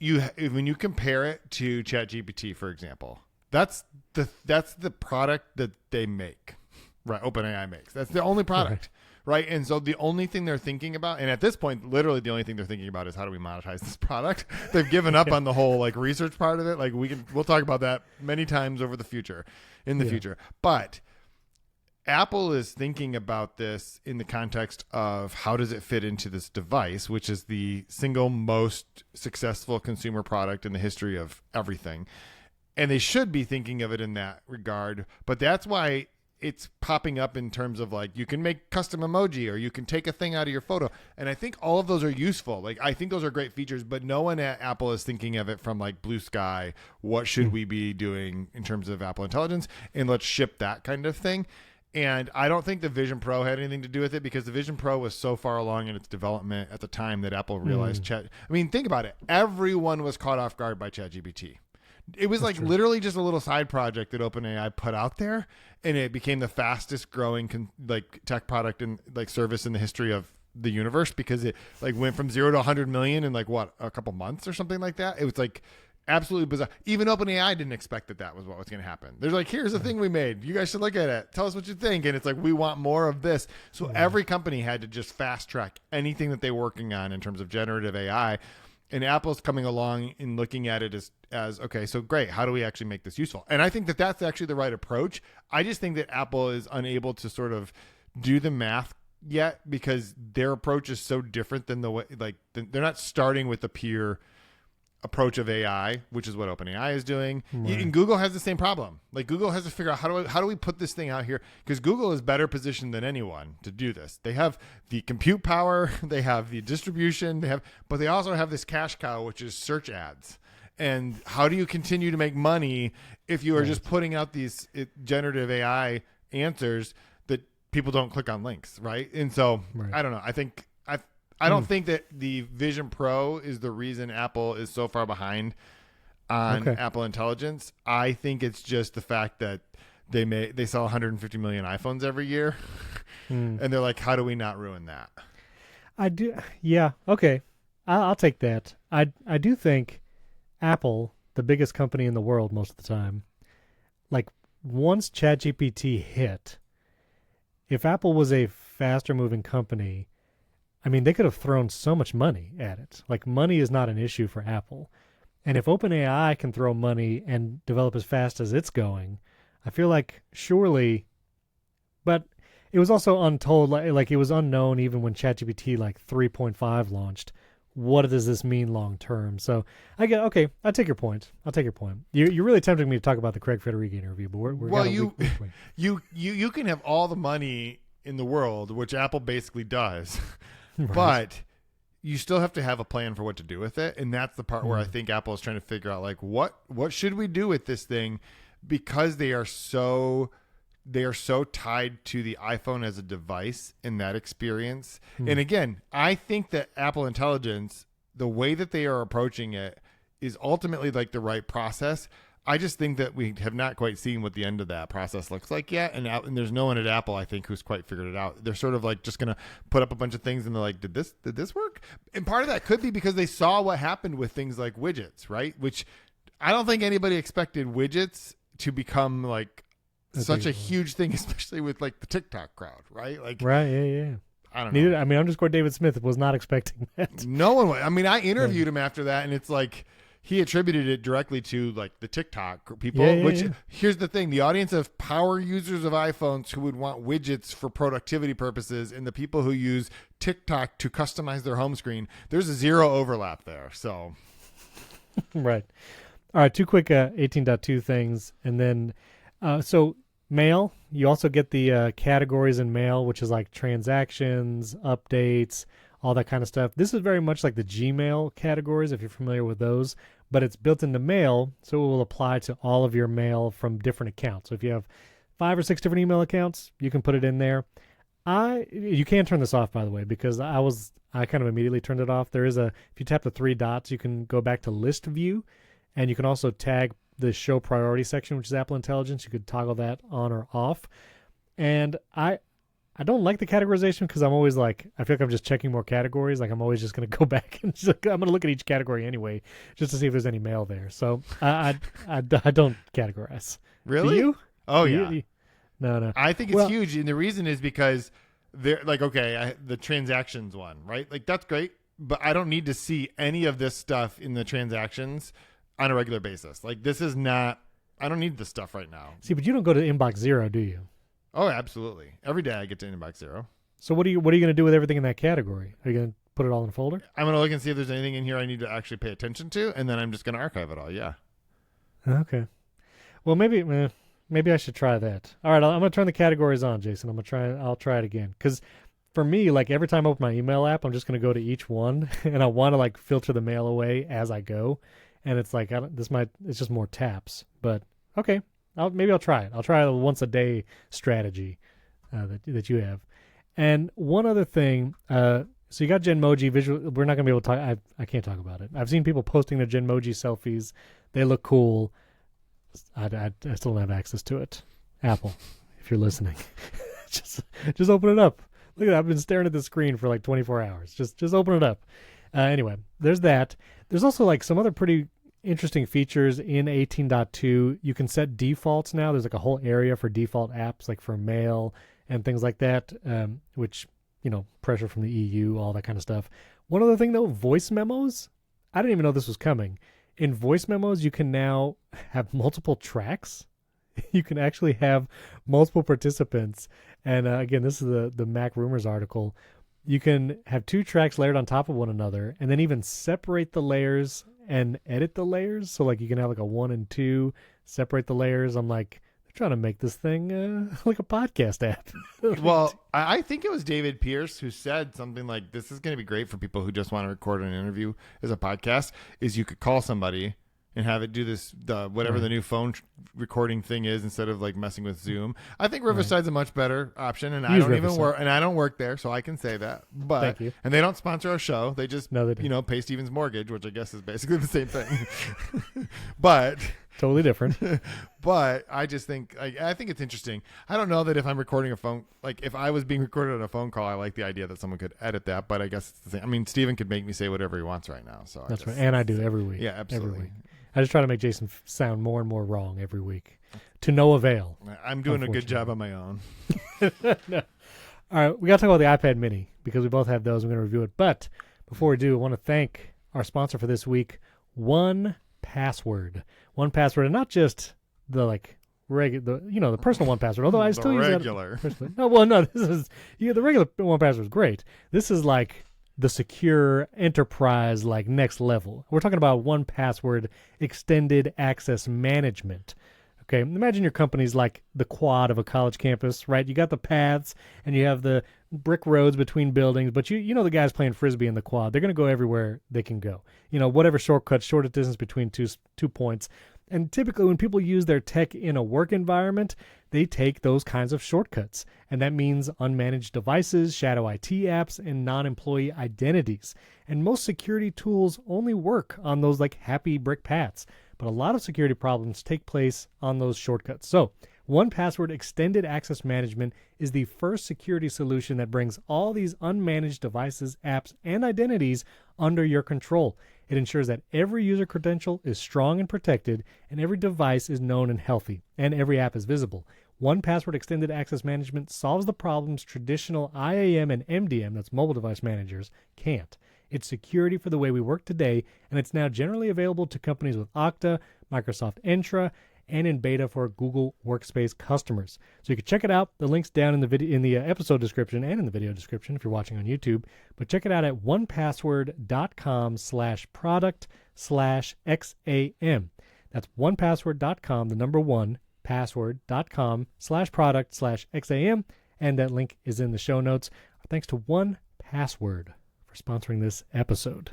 Speaker 2: when you compare it to ChatGPT, for example, that's the product that they make, right? OpenAI makes. That's the only product, right? And so the only thing they're thinking about, and at this point, literally the only thing they're thinking about is how do we monetize this product? They've given up on the whole like research part of it. Like we'll talk about that many times over the future, but Apple is thinking about this in the context of how does it fit into this device, which is the single most successful consumer product in the history of everything. And they should be thinking of it in that regard. But that's why it's popping up in terms of like you can make custom emoji or you can take a thing out of your photo. And I think all of those are useful. Like I think those are great features, but no one at Apple is thinking of it from like blue sky. What should we be doing in terms of Apple Intelligence? And let's ship that kind of thing. And I don't think the Vision Pro had anything to do with it because the Vision Pro was so far along in its development at the time that Apple realized Chat. I mean, think about it. Everyone was caught off guard by ChatGPT. It was literally just a little side project that OpenAI put out there, and it became the fastest growing tech product and like service in the history of the universe because it like went from 0 to 100 million in like a couple months or something like that. It was like absolutely bizarre. Even OpenAI didn't expect that was what was going to happen. There's like, here's the thing we made. You guys should look at it. Tell us what you think. And it's like, we want more of this. So every company had to just fast track anything that they were working on in terms of generative AI. And Apple's coming along and looking at it as okay, so great. How do we actually make this useful? And I think that that's actually the right approach. I just think that Apple is unable to sort of do the math yet because their approach is so different than the way, like they're not starting with the pure approach of AI, which is what OpenAI is doing. And Google has the same problem. Like Google has to figure out how do we put this thing out here? Because Google is better positioned than anyone to do this. They have the compute power, they have the distribution, but they also have this cash cow, which is search ads. And how do you continue to make money if you are just putting out these generative AI answers that people don't click on links, right? And so I don't know. I don't think that the Vision Pro is the reason Apple is so far behind on Apple Intelligence. I think it's just the fact that they sell 150 million iPhones every year, and they're like, how do we not ruin that?
Speaker 1: I do. Yeah. Okay. I'll take that. I do think Apple, the biggest company in the world most of the time, like once ChatGPT hit, if Apple was a faster moving company, I mean, they could have thrown so much money at it. Like, money is not an issue for Apple. And if OpenAI can throw money and develop as fast as it's going, I feel like surely... But it was also untold, like it was unknown even when ChatGPT, like, 3.5 launched. What does this mean long term? So, I take your point. You're really tempting me to talk about the Craig Federighi interview, but we're
Speaker 2: you can have all the money in the world, which Apple basically does.
Speaker 1: Right.
Speaker 2: But you still have to have a plan for what to do with it. And that's the part where I think Apple is trying to figure out, like, what should we do with this thing? Because they are so tied to the iPhone as a device in that experience. And again, I think that Apple Intelligence, the way that they are approaching it is ultimately like the right process. I just think that we have not quite seen what the end of that process looks like yet. And there's no one at Apple, I think, who's quite figured it out. They're sort of like just going to put up a bunch of things and they're like, did this work? And part of that could be because they saw what happened with things like widgets, right? Which I don't think anybody expected widgets to become like such a huge thing, especially with like the TikTok crowd, right? Like,
Speaker 1: right, yeah.
Speaker 2: I don't know.
Speaker 1: I mean, underscore David Smith was not expecting that.
Speaker 2: No one was. I mean, I interviewed him after that, and it's like he attributed it directly to like the TikTok people. Here's the thing: the audience of power users of iPhones who would want widgets for productivity purposes, and the people who use TikTok to customize their home screen. There's a zero overlap there. So,
Speaker 1: right. All right. Two quick 18.2 things, and then so. Mail, you also get the categories in Mail, which is like transactions, updates, all that kind of stuff. This is very much like the Gmail categories, if you're familiar with those, but it's built into Mail, so it will apply to all of your mail from different accounts. So if you have 5 or 6 different email accounts, you can put it in there. You can turn this off, by the way, because I kind of immediately turned it off. If you tap the 3 dots, you can go back to list view, and you can also tag the show priority section, which is Apple Intelligence. You could toggle that on or off. And I don't like the categorization because I'm always like, I feel like I'm just checking more categories. Like I'm always just going to go back and I'm going to look at each category anyway, just to see if there's any mail there. So I don't categorize.
Speaker 2: Really?
Speaker 1: Do you?
Speaker 2: Oh, yeah.
Speaker 1: No.
Speaker 2: I think it's huge. And the reason is because they're like, okay, the transactions one, right? Like that's great, but I don't need to see any of this stuff in the transactions on a regular basis. Like this is not, I don't need this stuff right now.
Speaker 1: See, but you don't go to inbox 0, do you?
Speaker 2: Oh, absolutely. Every day I get to inbox 0.
Speaker 1: So what are you going to do with everything in that category? Are you going to put it all in a folder?
Speaker 2: I'm going to look and see if there's anything in here I need to actually pay attention to, and then I'm just going to archive it all. Yeah.
Speaker 1: Okay. Well, maybe I should try that. All right, I'm going to turn the categories on, Jason. I'll try it again. Because for me, like every time I open my email app, I'm just going to go to each one, and I want to like filter the mail away as I go. And it's like, it's just more taps. But okay, maybe I'll try it. I'll try a once a day strategy that you have. And one other thing, so you got Genmoji visual. We're not going to be able to talk. I can't talk about it. I've seen people posting their Genmoji selfies. They look cool. I still don't have access to it. Apple, if you're listening, just open it up. Look at that. I've been staring at the screen for like 24 hours. Just open it up. Anyway, there's that. There's also like some other pretty interesting features in 18.2. You can set defaults now. There's like a whole area for default apps, like for mail and things like that, which, pressure from the EU, all that kind of stuff. One other thing though, voice memos. I didn't even know this was coming. In voice memos, you can now have multiple tracks. You can actually have multiple participants. And again, this is the Mac Rumors article. You can have 2 tracks layered on top of one another and then even separate the layers and edit the layers. So like you can have like a 1 and 2, separate the layers. I'm like, they're trying to make this thing like a podcast app.
Speaker 2: Well, I think it was David Pierce who said something like, this is going to be great for people who just want to record an interview as a podcast, is you could call somebody and have it do whatever the new phone recording thing is instead of like messing with Zoom. I think Riverside's a much better option, and I don't work there, so I can say that. But
Speaker 1: thank you.
Speaker 2: And they don't sponsor our show. They just
Speaker 1: they
Speaker 2: pay Steven's mortgage, which I guess is basically the same thing. But
Speaker 1: totally different.
Speaker 2: But I just think I think it's interesting. I don't know that if I'm recording a phone, like if I was being recorded on a phone call, I like the idea that someone could edit that. But I guess it's the same. I mean, Steven could make me say whatever he wants right now. So
Speaker 1: that's right, and I do every week.
Speaker 2: Yeah, absolutely.
Speaker 1: Every week. I just try to make Jason sound more and more wrong every week, to no avail.
Speaker 2: I'm doing a good job on my own.
Speaker 1: No. All right, we got to talk about the iPad Mini because we both have those. I'm going to review it. But before we do, I want to thank our sponsor for this week, 1Password. 1Password, and not just the the personal 1Password. Although I still use
Speaker 2: regular.
Speaker 1: No, this is the regular 1Password is great. This is like the secure enterprise, like next level. We're talking about 1Password extended access management. Okay, imagine your company's like the quad of a college campus, right? You got the paths and you have the brick roads between buildings, but you know the guys playing frisbee in the quad. They're going to go everywhere they can go. Whatever shortcuts, shortest distance between two points. And typically when people use their tech in a work environment, they take those kinds of shortcuts. And that means unmanaged devices, shadow IT apps, and non-employee identities. And most security tools only work on those like happy brick paths. But a lot of security problems take place on those shortcuts. So 1Password Extended Access Management is the first security solution that brings all these unmanaged devices, apps, and identities under your control. It ensures that every user credential is strong and protected, and every device is known and healthy, and every app is visible. 1Password Extended Access Management solves the problems traditional IAM and MDM, that's mobile device managers, can't. It's security for the way we work today, and it's now generally available to companies with Okta, Microsoft Entra, and in beta for Google Workspace customers. So you can check it out. The link's down in the video, in the episode description and in the video description if you're watching on YouTube. But check it out at onepassword.com/product/XAM. That's onepassword.com, the number 1, password.com/product/XAM. And that link is in the show notes. Thanks to 1Password for sponsoring this episode.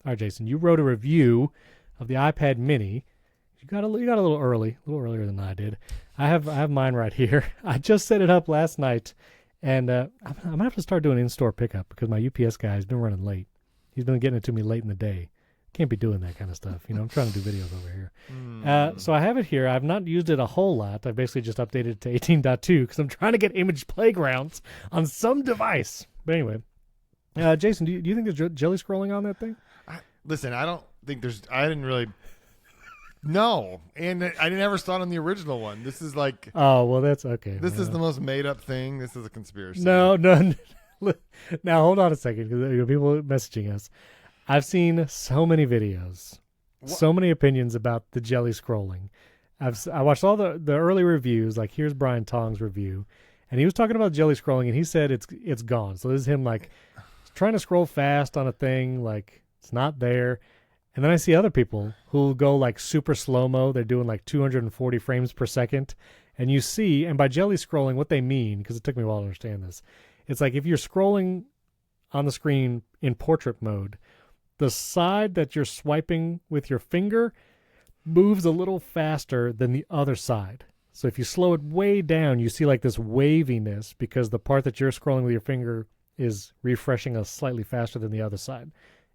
Speaker 1: All right, Jason, you wrote a review of the iPad Mini. You got a little earlier than I did. I have mine right here. I just set it up last night, and I'm gonna have to start doing in-store pickup because my UPS guy has been running late. He's been getting it to me late in the day. Can't be doing that kind of stuff. I'm trying to do videos over here. So I have it here. I've not used it a whole lot. I basically just updated it to 18.2 because I'm trying to get image playgrounds on some device. But anyway, Jason, do you think there's jelly scrolling on that thing?
Speaker 2: Listen, I don't think there's. I didn't really. No, and I never saw it on the original one. This is like.
Speaker 1: Oh well, that's okay.
Speaker 2: This is the most made up thing. This is a conspiracy.
Speaker 1: No. Now hold on a second, because people are messaging us. I've seen so many videos, so many opinions about the jelly scrolling. I watched all the early reviews. Like here's Brian Tong's review, and he was talking about jelly scrolling, and he said it's gone. So this is him like trying to scroll fast on a thing, like it's not there. And then I see other people who go like super slow-mo. They're doing like 240 frames per second. And you see, and by jelly scrolling, what they mean, because it took me a while to understand this, it's like if you're scrolling on the screen in portrait mode, the side that you're swiping with your finger moves a little faster than the other side. So if you slow it way down, you see like this waviness because the part that you're scrolling with your finger is refreshing us slightly faster than the other side.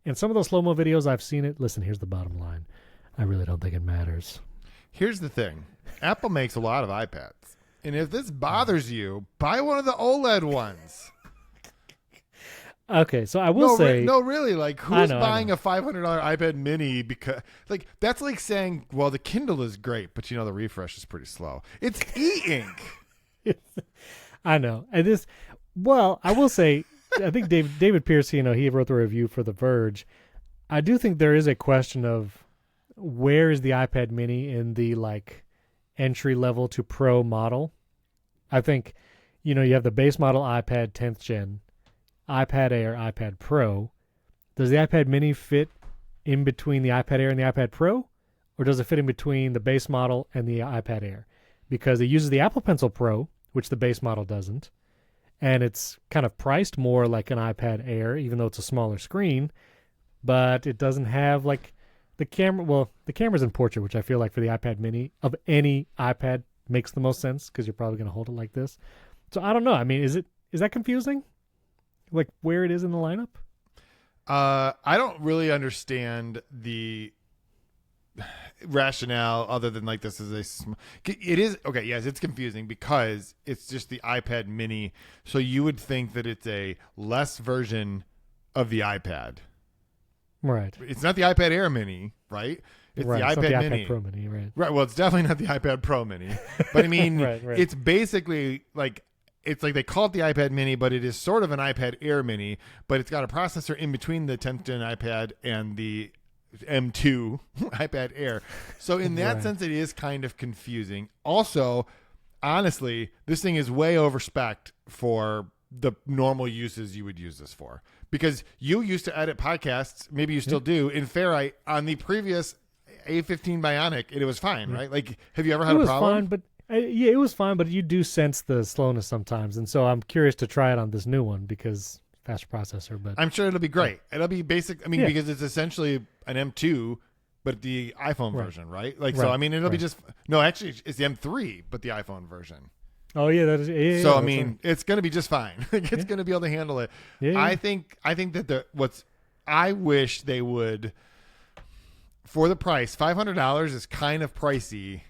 Speaker 1: In some of those slow-mo videos, I've seen it. Listen, here's the bottom line. I really don't think it matters.
Speaker 2: Here's the thing. Apple makes a lot of iPads. And if this bothers you, buy one of the OLED ones.
Speaker 1: Okay, so I will say...
Speaker 2: No, really. Like, who's buying a $500 iPad mini? Because, like, that's like saying, well, the Kindle is great, but, the refresh is pretty slow. It's e-ink.
Speaker 1: I know. And this... Well, I will say... I think David Pierce, he wrote the review for The Verge. I do think there is a question of where is the iPad mini in the like entry level to pro model. I think, you have the base model iPad 10th gen, iPad Air, iPad Pro. Does the iPad mini fit in between the iPad Air and the iPad Pro? Or does it fit in between the base model and the iPad Air? Because it uses the Apple Pencil Pro, which the base model doesn't. And it's kind of priced more like an iPad Air, even though it's a smaller screen. But it doesn't have like the camera. Well, the camera's in portrait, which I feel like for the iPad mini of any iPad makes the most sense because you're probably going to hold it like this. So I don't know. I mean, is that confusing? Like where it is in the lineup?
Speaker 2: I don't really understand the rationale other than like this is it is okay. Yes, it's confusing because it's just the iPad mini. So you would think that it's a less version of the iPad.
Speaker 1: Right.
Speaker 2: It's not the iPad Air mini, right? It's
Speaker 1: right.
Speaker 2: the
Speaker 1: It's
Speaker 2: iPad
Speaker 1: not the
Speaker 2: mini.
Speaker 1: iPad Pro mini, right?
Speaker 2: Right. Well, it's definitely not the iPad Pro mini. But I mean,
Speaker 1: right.
Speaker 2: It's basically like it's like they call it the iPad mini, but it is sort of an iPad Air mini, but it's got a processor in between the 10th gen iPad and the M2 iPad Air. So in that sense, it is kind of confusing. Also, honestly, this thing is way over-spec'd for the normal uses you would use this for. Because you used to edit podcasts, maybe you still do, in Ferrite on the previous A15 Bionic, and it was fine, right? Like, have you ever had a problem?
Speaker 1: Fine, but it was fine, but you do sense the slowness sometimes. And so I'm curious to try it on this new one because faster processor, but
Speaker 2: I'm sure it'll be great. It'll be basic. I mean, because it's essentially an M2, but the iPhone version, right? Like, so I mean, it'll be just no. Actually, it's the M3, but the iPhone version.
Speaker 1: Oh yeah, that is. Yeah,
Speaker 2: so I mean, it's going to be just fine. It's going to be able to handle it.
Speaker 1: Yeah.
Speaker 2: I think that I wish they would for the price. $500 is kind of pricey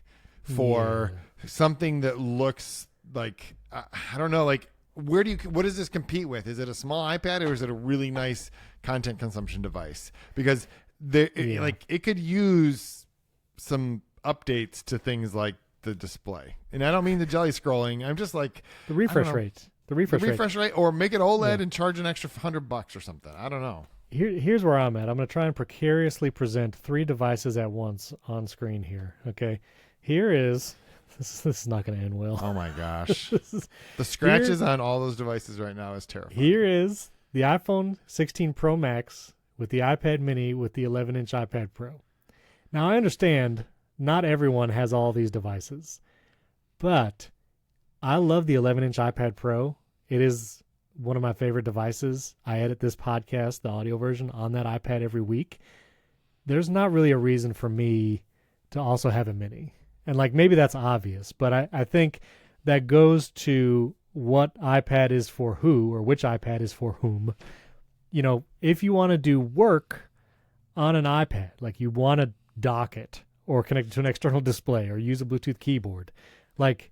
Speaker 2: for something that looks like I don't know, like what does this compete with? Is it a small iPad or is it a really nice content consumption device? Because it could use some updates to things like the display. And I don't mean the jelly scrolling. I'm just like
Speaker 1: the refresh rate. The refresh rate,
Speaker 2: or make it OLED and charge an extra $100 or something. I don't know.
Speaker 1: Here's where I'm at. I'm going to try and precariously present 3 devices at once on screen here. Okay, here is this is not going to end well.
Speaker 2: Oh my gosh, the scratches on all those devices right now is terrifying.
Speaker 1: Here is the iPhone 16 Pro Max with the iPad Mini with the 11-inch iPad Pro. Now I understand not everyone has all these devices, but I love the 11-inch iPad Pro. It is one of my favorite devices. I edit this podcast, the audio version, on that iPad every week. There's not really a reason for me to also have a Mini. And like maybe that's obvious, but I think that goes to what iPad is for who or which iPad is for whom. You know, if you want to do work on an iPad, like you want to dock it or connect it to an external display or use a Bluetooth keyboard, like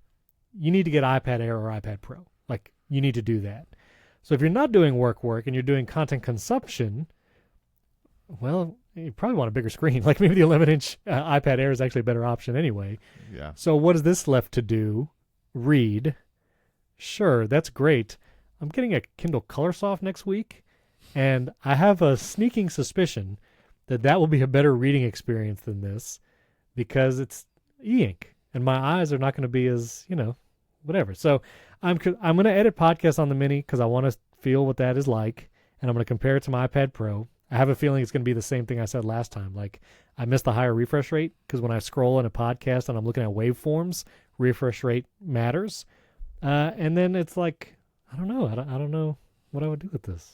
Speaker 1: you need to get iPad Air or iPad Pro. Like you need to do that. So if you're not doing work and you're doing content consumption, well, you probably want a bigger screen. Like maybe the 11-inch iPad Air is actually a better option anyway.
Speaker 2: Yeah.
Speaker 1: So what is this left to do? Read. Sure, that's great. I'm getting a Kindle Colorsoft next week, and I have a sneaking suspicion that will be a better reading experience than this because it's e-ink, and my eyes are not going to be as, whatever. So I'm going to edit podcasts on the Mini because I want to feel what that is like, and I'm going to compare it to my iPad Pro. I have a feeling it's going to be the same thing I said last time. Like, I miss the higher refresh rate because when I scroll in a podcast and I'm looking at waveforms, refresh rate matters. And then it's like, I don't know. I don't know what I would do with this.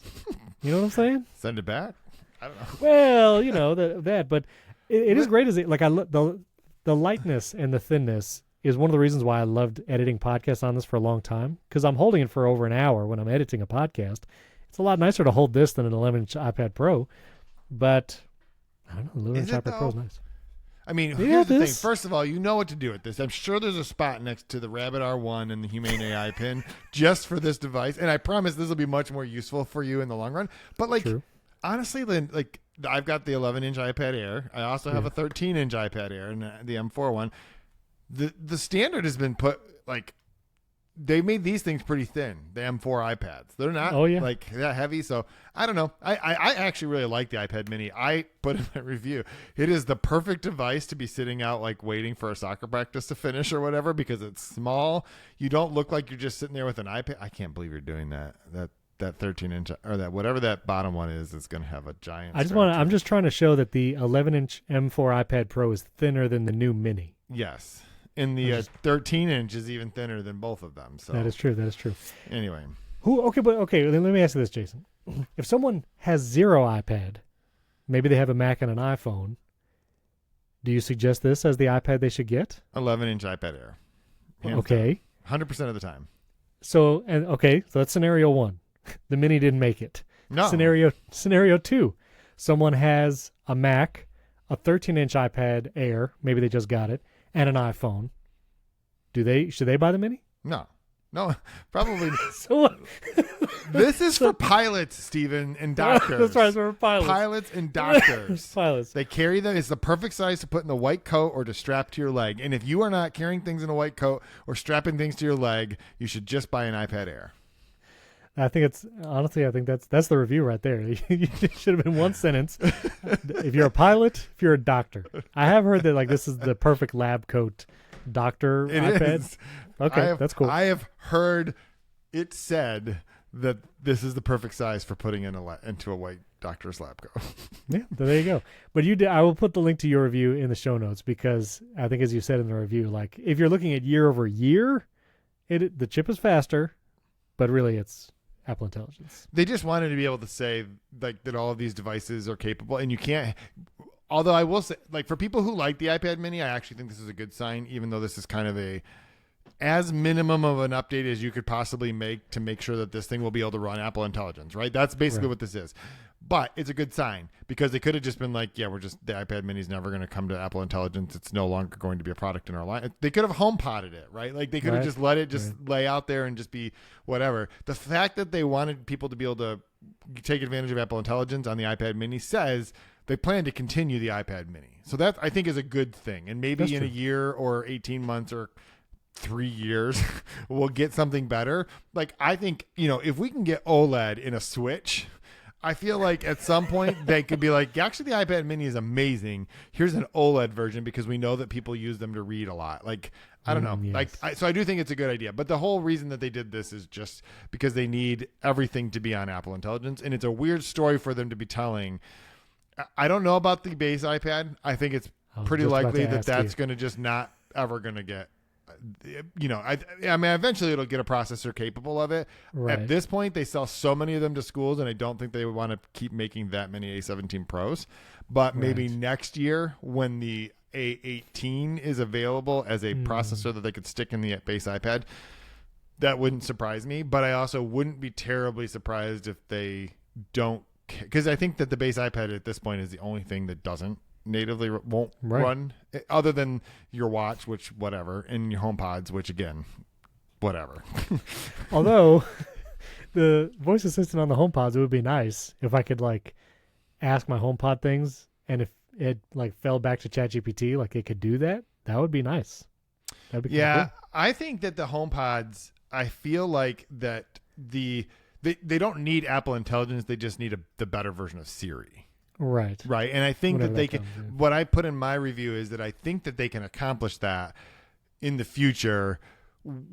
Speaker 1: You know what I'm saying?
Speaker 2: Send it back? I don't know.
Speaker 1: Well, that. But it is great. Like, the lightness and the thinness is one of the reasons why I loved editing podcasts on this for a long time, because I'm holding it for over an hour when I'm editing a podcast. It's a lot nicer to hold this than an 11-inch iPad Pro, but I don't know. The 11-inch iPad Pro is nice.
Speaker 2: I mean, here's the thing. First of all, you know what to do with this. I'm sure there's a spot next to the Rabbit R1 and the Humane AI pin just for this device, and I promise this will be much more useful for you in the long run. But honestly, like I've got the 11-inch iPad Air. I also have a 13-inch iPad Air and the M4 one. The standard has been put like. They made these things pretty thin, the M4 iPads. They're not like that heavy. So I don't know. I actually really like the iPad Mini. I put in my review. It is the perfect device to be sitting out like waiting for a soccer practice to finish or whatever because it's small. You don't look like you're just sitting there with an iPad. I can't believe you're doing that. That 13-inch or that whatever that bottom one is going to have a giant.
Speaker 1: I'm just trying to show that the 11-inch M4 iPad Pro is thinner than the new Mini.
Speaker 2: Yes. And the 13-inch is even thinner than both of them. So
Speaker 1: that is true.
Speaker 2: Anyway.
Speaker 1: Then let me ask you this, Jason. If someone has zero iPad, maybe they have a Mac and an iPhone, do you suggest this as the iPad they should get?
Speaker 2: 11-inch iPad Air.
Speaker 1: Okay.
Speaker 2: 100% of the time.
Speaker 1: So that's scenario 1. The Mini didn't make it.
Speaker 2: No.
Speaker 1: Scenario 2. Someone has a Mac, a 13-inch iPad Air, maybe they just got it, and an iPhone. Should they buy the Mini?
Speaker 2: No, probably.
Speaker 1: So
Speaker 2: this is for pilots, Stephen, and doctors.
Speaker 1: That's right, it's for pilots.
Speaker 2: Pilots and doctors.
Speaker 1: Pilots.
Speaker 2: They carry them. It's the perfect size to put in the white coat or to strap to your leg. And if you are not carrying things in a white coat or strapping things to your leg, you should just buy an iPad Air.
Speaker 1: I think that's the review right there. It should have been one sentence. If you're a pilot, if you're a doctor. I have heard that like this is the perfect lab coat doctor iPad.
Speaker 2: Is.
Speaker 1: Okay, that's cool.
Speaker 2: I have heard it said that this is the perfect size for putting into a white doctor's lab coat.
Speaker 1: Yeah, there you go. But I will put the link to your review in the show notes because I think as you said in the review, like if you're looking at year over year, the chip is faster, but really it's Apple Intelligence.
Speaker 2: They just wanted to be able to say like that all of these devices are capable, and you can't. Although I will say, like for people who like the iPad Mini, I actually think this is a good sign, even though this is kind of as minimum of an update as you could possibly make to make sure that this thing will be able to run Apple Intelligence, right? That's basically what this is. But it's a good sign because they could have just been like, yeah, the iPad mini is never going to come to Apple Intelligence. It's no longer going to be a product in our line. They could have HomePodded it, right? Like they could have just let it just lay out there and just be whatever. The fact that they wanted people to be able to take advantage of Apple Intelligence on the iPad mini says they plan to continue the iPad mini. So that I think is a good thing. And maybe in a year or 18 months or 3 years, we'll get something better. Like, I think, if we can get OLED in a Switch, I feel like at some point they could be like, actually, the iPad mini is amazing. Here's an OLED version because we know that people use them to read a lot. Like, I don't know.
Speaker 1: Yes.
Speaker 2: So I do think it's a good idea. But the whole reason that they did this is just because they need everything to be on Apple Intelligence. And it's a weird story for them to be telling. I don't know about the base iPad. I think it's pretty likely that that's going to just not ever going to get. I mean, eventually it'll get a processor capable of it. Right. At this point, they sell so many of them to schools, and I don't think they would want to keep making that many A17 Pros. But maybe next year, when the A18 is available as a processor that they could stick in the base iPad, that wouldn't surprise me. But I also wouldn't be terribly surprised if they don't, because I think that the base iPad at this point is the only thing that natively won't run other than your watch, which whatever, and your HomePods, which again, whatever.
Speaker 1: Although the voice assistant on the HomePods, it would be nice if I could like ask my HomePod things, and if it like fell back to ChatGPT, like it could do that. That would be nice. That'd be cool.
Speaker 2: I think that the HomePods, I feel like that they don't need Apple Intelligence. They just need the better version of Siri. Right. And I think that they can, what I put in my review is that I think that they can accomplish that in the future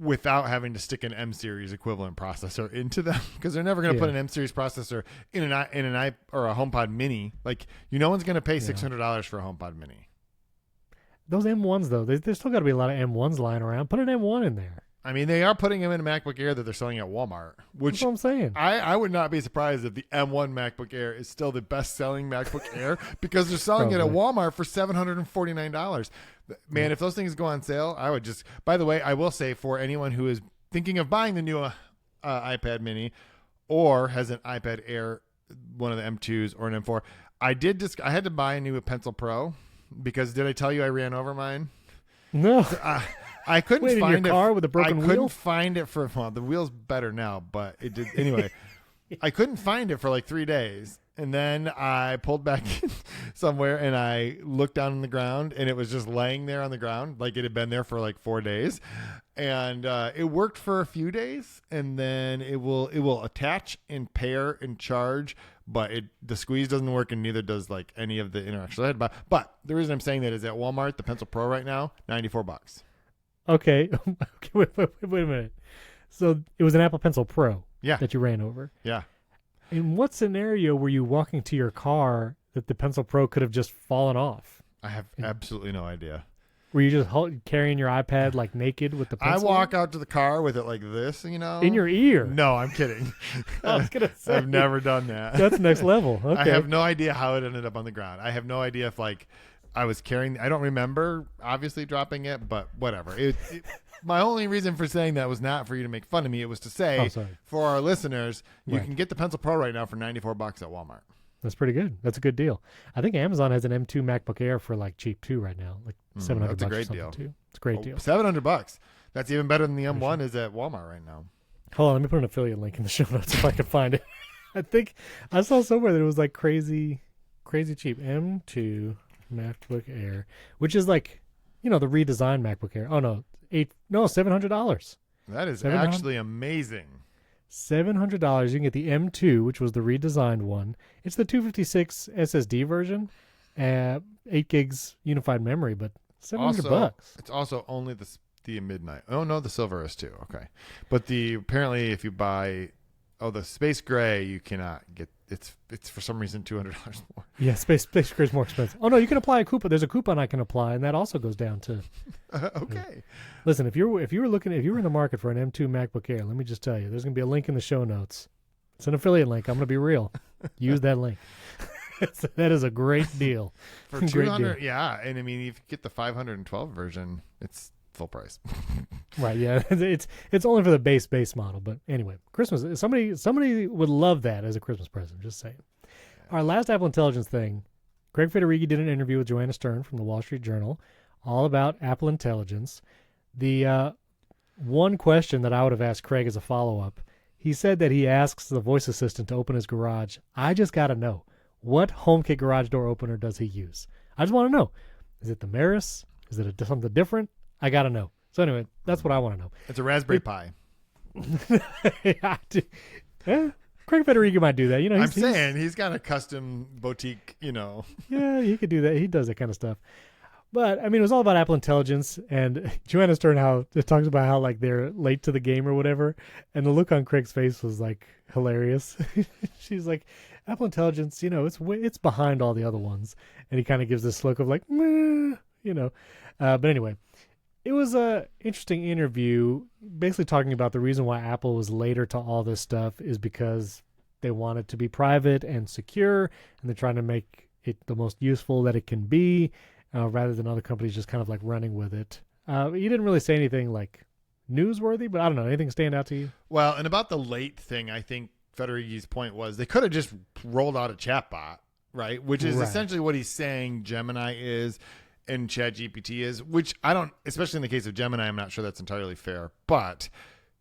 Speaker 2: without having to stick an M series equivalent processor into them, because they're never going to put an M series processor in an or a HomePod mini. Like, no one's going to pay $600 for a HomePod mini. Those
Speaker 1: M1s though, there's still got to be a lot of M1s lying around. Put an M1 in there.
Speaker 2: I mean, they are putting them in a MacBook Air that they're selling at Walmart, which
Speaker 1: that's what I'm saying.
Speaker 2: I would not be surprised if the M1 MacBook Air is still the best-selling MacBook Air because they're selling it at Walmart for $749. Man, if those things go on sale, I would just. By the way, I will say for anyone who is thinking of buying the new iPad Mini or has an iPad Air, one of the M2s or an M4, I had to buy a new Pencil Pro because did I tell you I ran over mine?
Speaker 1: No.
Speaker 2: I couldn't find
Speaker 1: in your car with a broken wheel?
Speaker 2: I couldn't find it the wheel's better now, but it did anyway. I couldn't find it for like 3 days, and then I pulled back somewhere and I looked down on the ground, and it was just laying there on the ground like it had been there for like 4 days, and it worked for a few days, and then it will attach and pair and charge, but the squeeze doesn't work, and neither does like any of the interaction. But the reason I'm saying that is at Walmart, the Pencil Pro right now, $94.
Speaker 1: Okay. Wait a minute. So it was an Apple Pencil Pro that you ran over.
Speaker 2: Yeah.
Speaker 1: In what scenario were you walking to your car that the Pencil Pro could have just fallen off?
Speaker 2: I have absolutely no idea.
Speaker 1: Were you just carrying your iPad like naked with the pencil?
Speaker 2: I walk out to the car with it like this,
Speaker 1: In your ear?
Speaker 2: No, I'm kidding.
Speaker 1: I was going to say.
Speaker 2: I've never done that.
Speaker 1: That's next level. Okay.
Speaker 2: I have no idea how it ended up on the ground. I have no idea if like I was carrying. I don't remember obviously dropping it, but whatever. My only reason for saying that was not for you to make fun of me. It was to say for our listeners, you can get the Pencil Pro right now for $94 at Walmart.
Speaker 1: That's pretty good. That's a good deal. I think Amazon has an M2 MacBook Air for like cheap too right now, like $700.
Speaker 2: That's a great deal.
Speaker 1: Too. It's a great deal.
Speaker 2: $700. That's even better than the M1 is at Walmart right now.
Speaker 1: Hold on, let me put an affiliate link in the show notes if I can find it. I think I saw somewhere that it was like crazy cheap. M2 MacBook Air, which is like, the redesigned MacBook Air. Oh no, $700.
Speaker 2: That is actually amazing.
Speaker 1: $700. You can get the M2, which was the redesigned one. It's the 256 SSD version, 8 gigs unified memory, but $700.
Speaker 2: It's also only the midnight. Oh no, the silver is too. Okay, but apparently if you buy the space gray, you cannot get. It's for some reason $200 more.
Speaker 1: Yeah, space gray is more expensive. Oh no, you can apply a coupon. There's a coupon I can apply, and that also goes down to.
Speaker 2: Okay.
Speaker 1: Listen, if you were in the market for an M2 MacBook Air, let me just tell you, there's gonna be a link in the show notes. It's an affiliate link. I'm gonna be real. Use that link. That is a great deal.
Speaker 2: For $200, yeah, and I mean, if you get the 512 version, it's full price.
Speaker 1: Right, yeah. It's only for the base model. But anyway, Christmas, somebody would love that as a Christmas present, just saying. Our last Apple Intelligence thing, Greg Federighi did an interview with Joanna Stern from the Wall Street Journal all about Apple Intelligence. The one question that I would have asked Craig as a follow-up, he said that he asks the voice assistant to open his garage. I just got to know, what HomeKit garage door opener does he use? I just want to know. Is it the Maris? Is it something different? I got to know. So anyway, that's what I want to know.
Speaker 2: It's a Raspberry Pi.
Speaker 1: Yeah, Craig Federighi might do that. You know,
Speaker 2: I'm saying he's got a custom boutique,
Speaker 1: Yeah, he could do that. He does that kind of stuff. But, I mean, it was all about Apple Intelligence, and Joanna Stern it talks about how, like, they're late to the game or whatever, and the look on Craig's face was, like, hilarious. She's like, Apple Intelligence, it's behind all the other ones. And he kind of gives this look of, like, meh, But anyway, it was a interesting interview, basically talking about the reason why Apple was later to all this stuff is because they want it to be private and secure, and they're trying to make it the most useful that it can be, rather than other companies just kind of like running with it. You didn't really say anything like newsworthy, but I don't know. Anything stand out to you?
Speaker 2: Well, and about the late thing, I think Federighi's point was they could have just rolled out a chatbot, right? Which is essentially what he's saying Gemini is and ChatGPT is, which I don't, especially in the case of Gemini, I'm not sure that's entirely fair. But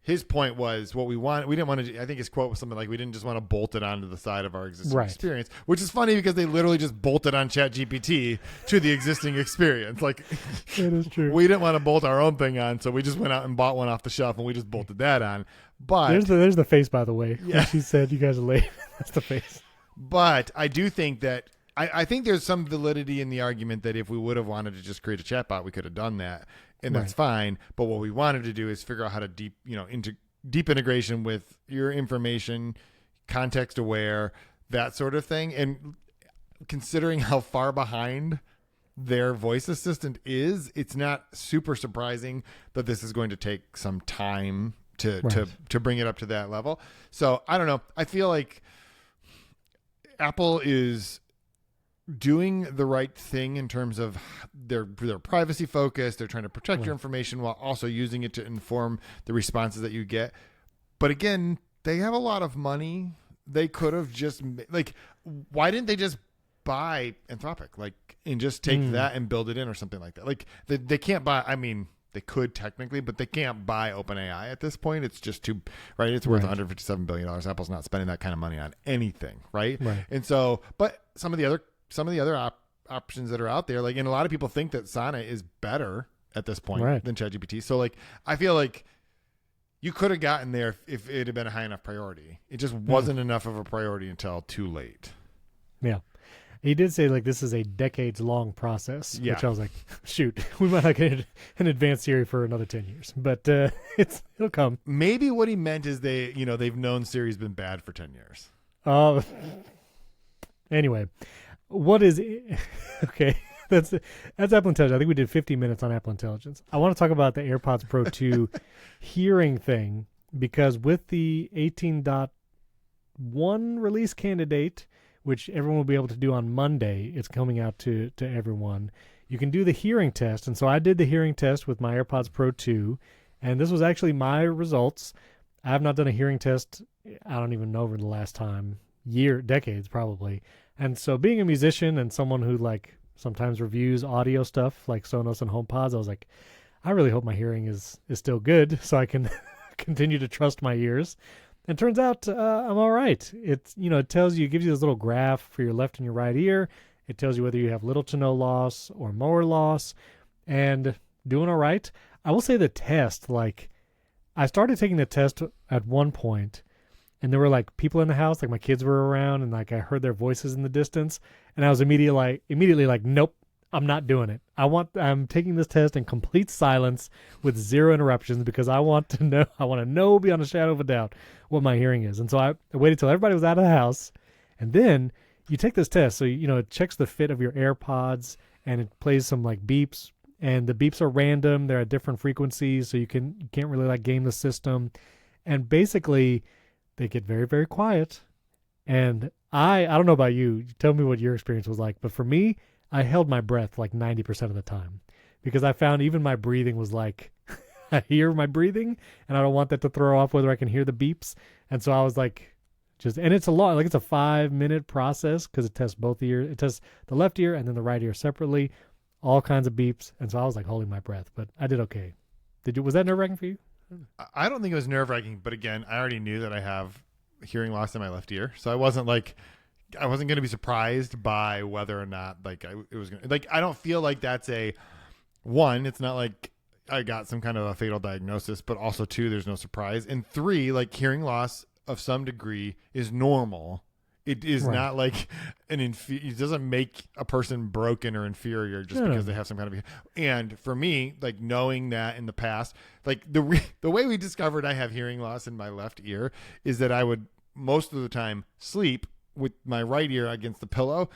Speaker 2: his point was what we didn't want to, I think his quote was something like, we didn't just want to bolt it onto the side of our existing experience, which is funny because they literally just bolted on ChatGPT to the existing experience. Like,
Speaker 1: that is true.
Speaker 2: We didn't want to bolt our own thing on, so we just went out and bought one off the shelf and we just bolted that on. But
Speaker 1: there's the face, by the way. Yeah. When she said you guys are late. That's the face.
Speaker 2: But I do think that, I think there's some validity in the argument that if we would have wanted to just create a chatbot, we could have done that. And that's fine. But what we wanted to do is figure out how to deep integration with your information, context aware, that sort of thing. And considering how far behind their voice assistant is, it's not super surprising that this is going to take some time to bring it up to that level. So I don't know. I feel like Apple is doing the right thing in terms of their privacy focus. They're trying to protect your information while also using it to inform the responses that you get. But again, they have a lot of money. They could have just why didn't they just buy Anthropic and just take that and build it in or something like that? Like they can't buy. I mean, they could technically, but they can't buy OpenAI at this point. It's just too right. It's worth $157 billion. Apple's not spending that kind of money on anything, right? And so, but some of the other options that are out there, and a lot of people think that Sana is better at this point than ChatGPT. So I feel like you could have gotten there if it had been a high enough priority. It just wasn't enough of a priority until too late.
Speaker 1: Yeah. He did say this is a decades long process, which I was like, shoot, we might not get an advanced Siri for another 10 years, but it'll come. Maybe
Speaker 2: what he meant is they've known Siri's been bad for 10 years.
Speaker 1: Anyway, what is okay? That's Apple Intelligence. I think we did 50 minutes on Apple Intelligence. I want to talk about the AirPods Pro 2 hearing thing, because with the 18.1 release candidate, which everyone will be able to do on Monday, it's coming out to everyone. You can do the hearing test, and so I did the hearing test with my AirPods Pro 2, and this was actually my results. I have not done a hearing test, I don't even know, over the last time, decades probably. And so being a musician and someone who sometimes reviews audio stuff like Sonos and HomePods, I was like, I really hope my hearing is still good so I can continue to trust my ears. And it turns out I'm all right. It tells you, it gives you this little graph for your left and your right ear. It tells you whether you have little to no loss or more loss, and doing all right. I will say the test, I started taking the test at one point, and there were people in the house, my kids were around, and I heard their voices in the distance, and I was immediately like, nope, I'm not doing it. I'm taking this test in complete silence with zero interruptions, because I want to know beyond a shadow of a doubt what my hearing is. And so I waited till everybody was out of the house, and then you take this test. So it checks the fit of your AirPods, and it plays some beeps, and the beeps are random. They're at different frequencies, so you can't really game the system. And basically, they get very, very quiet. And I don't know about you. Tell me what your experience was like. But for me, I held my breath 90% of the time, because I found even my breathing was I hear my breathing, and I don't want that to throw off whether I can hear the beeps. And so I was like, and it's a lot, like it's a 5-minute process because it tests both ears. It tests the left ear and then the right ear separately, all kinds of beeps. And so I was like holding my breath, but I did okay. Was that nerve-wracking for you?
Speaker 2: I don't think it was nerve-wracking, but again, I already knew that I have hearing loss in my left ear, so I wasn't going to be surprised by whether or not it was going to, I don't feel like that's it's not like I got some kind of a fatal diagnosis, but also 2, there's no surprise, and 3, hearing loss of some degree is normal. It is not like it doesn't make a person broken or inferior just because they have some kind of. And for me, knowing that in the past, the way we discovered I have hearing loss in my left ear is that I would most of the time sleep with my right ear against the pillow.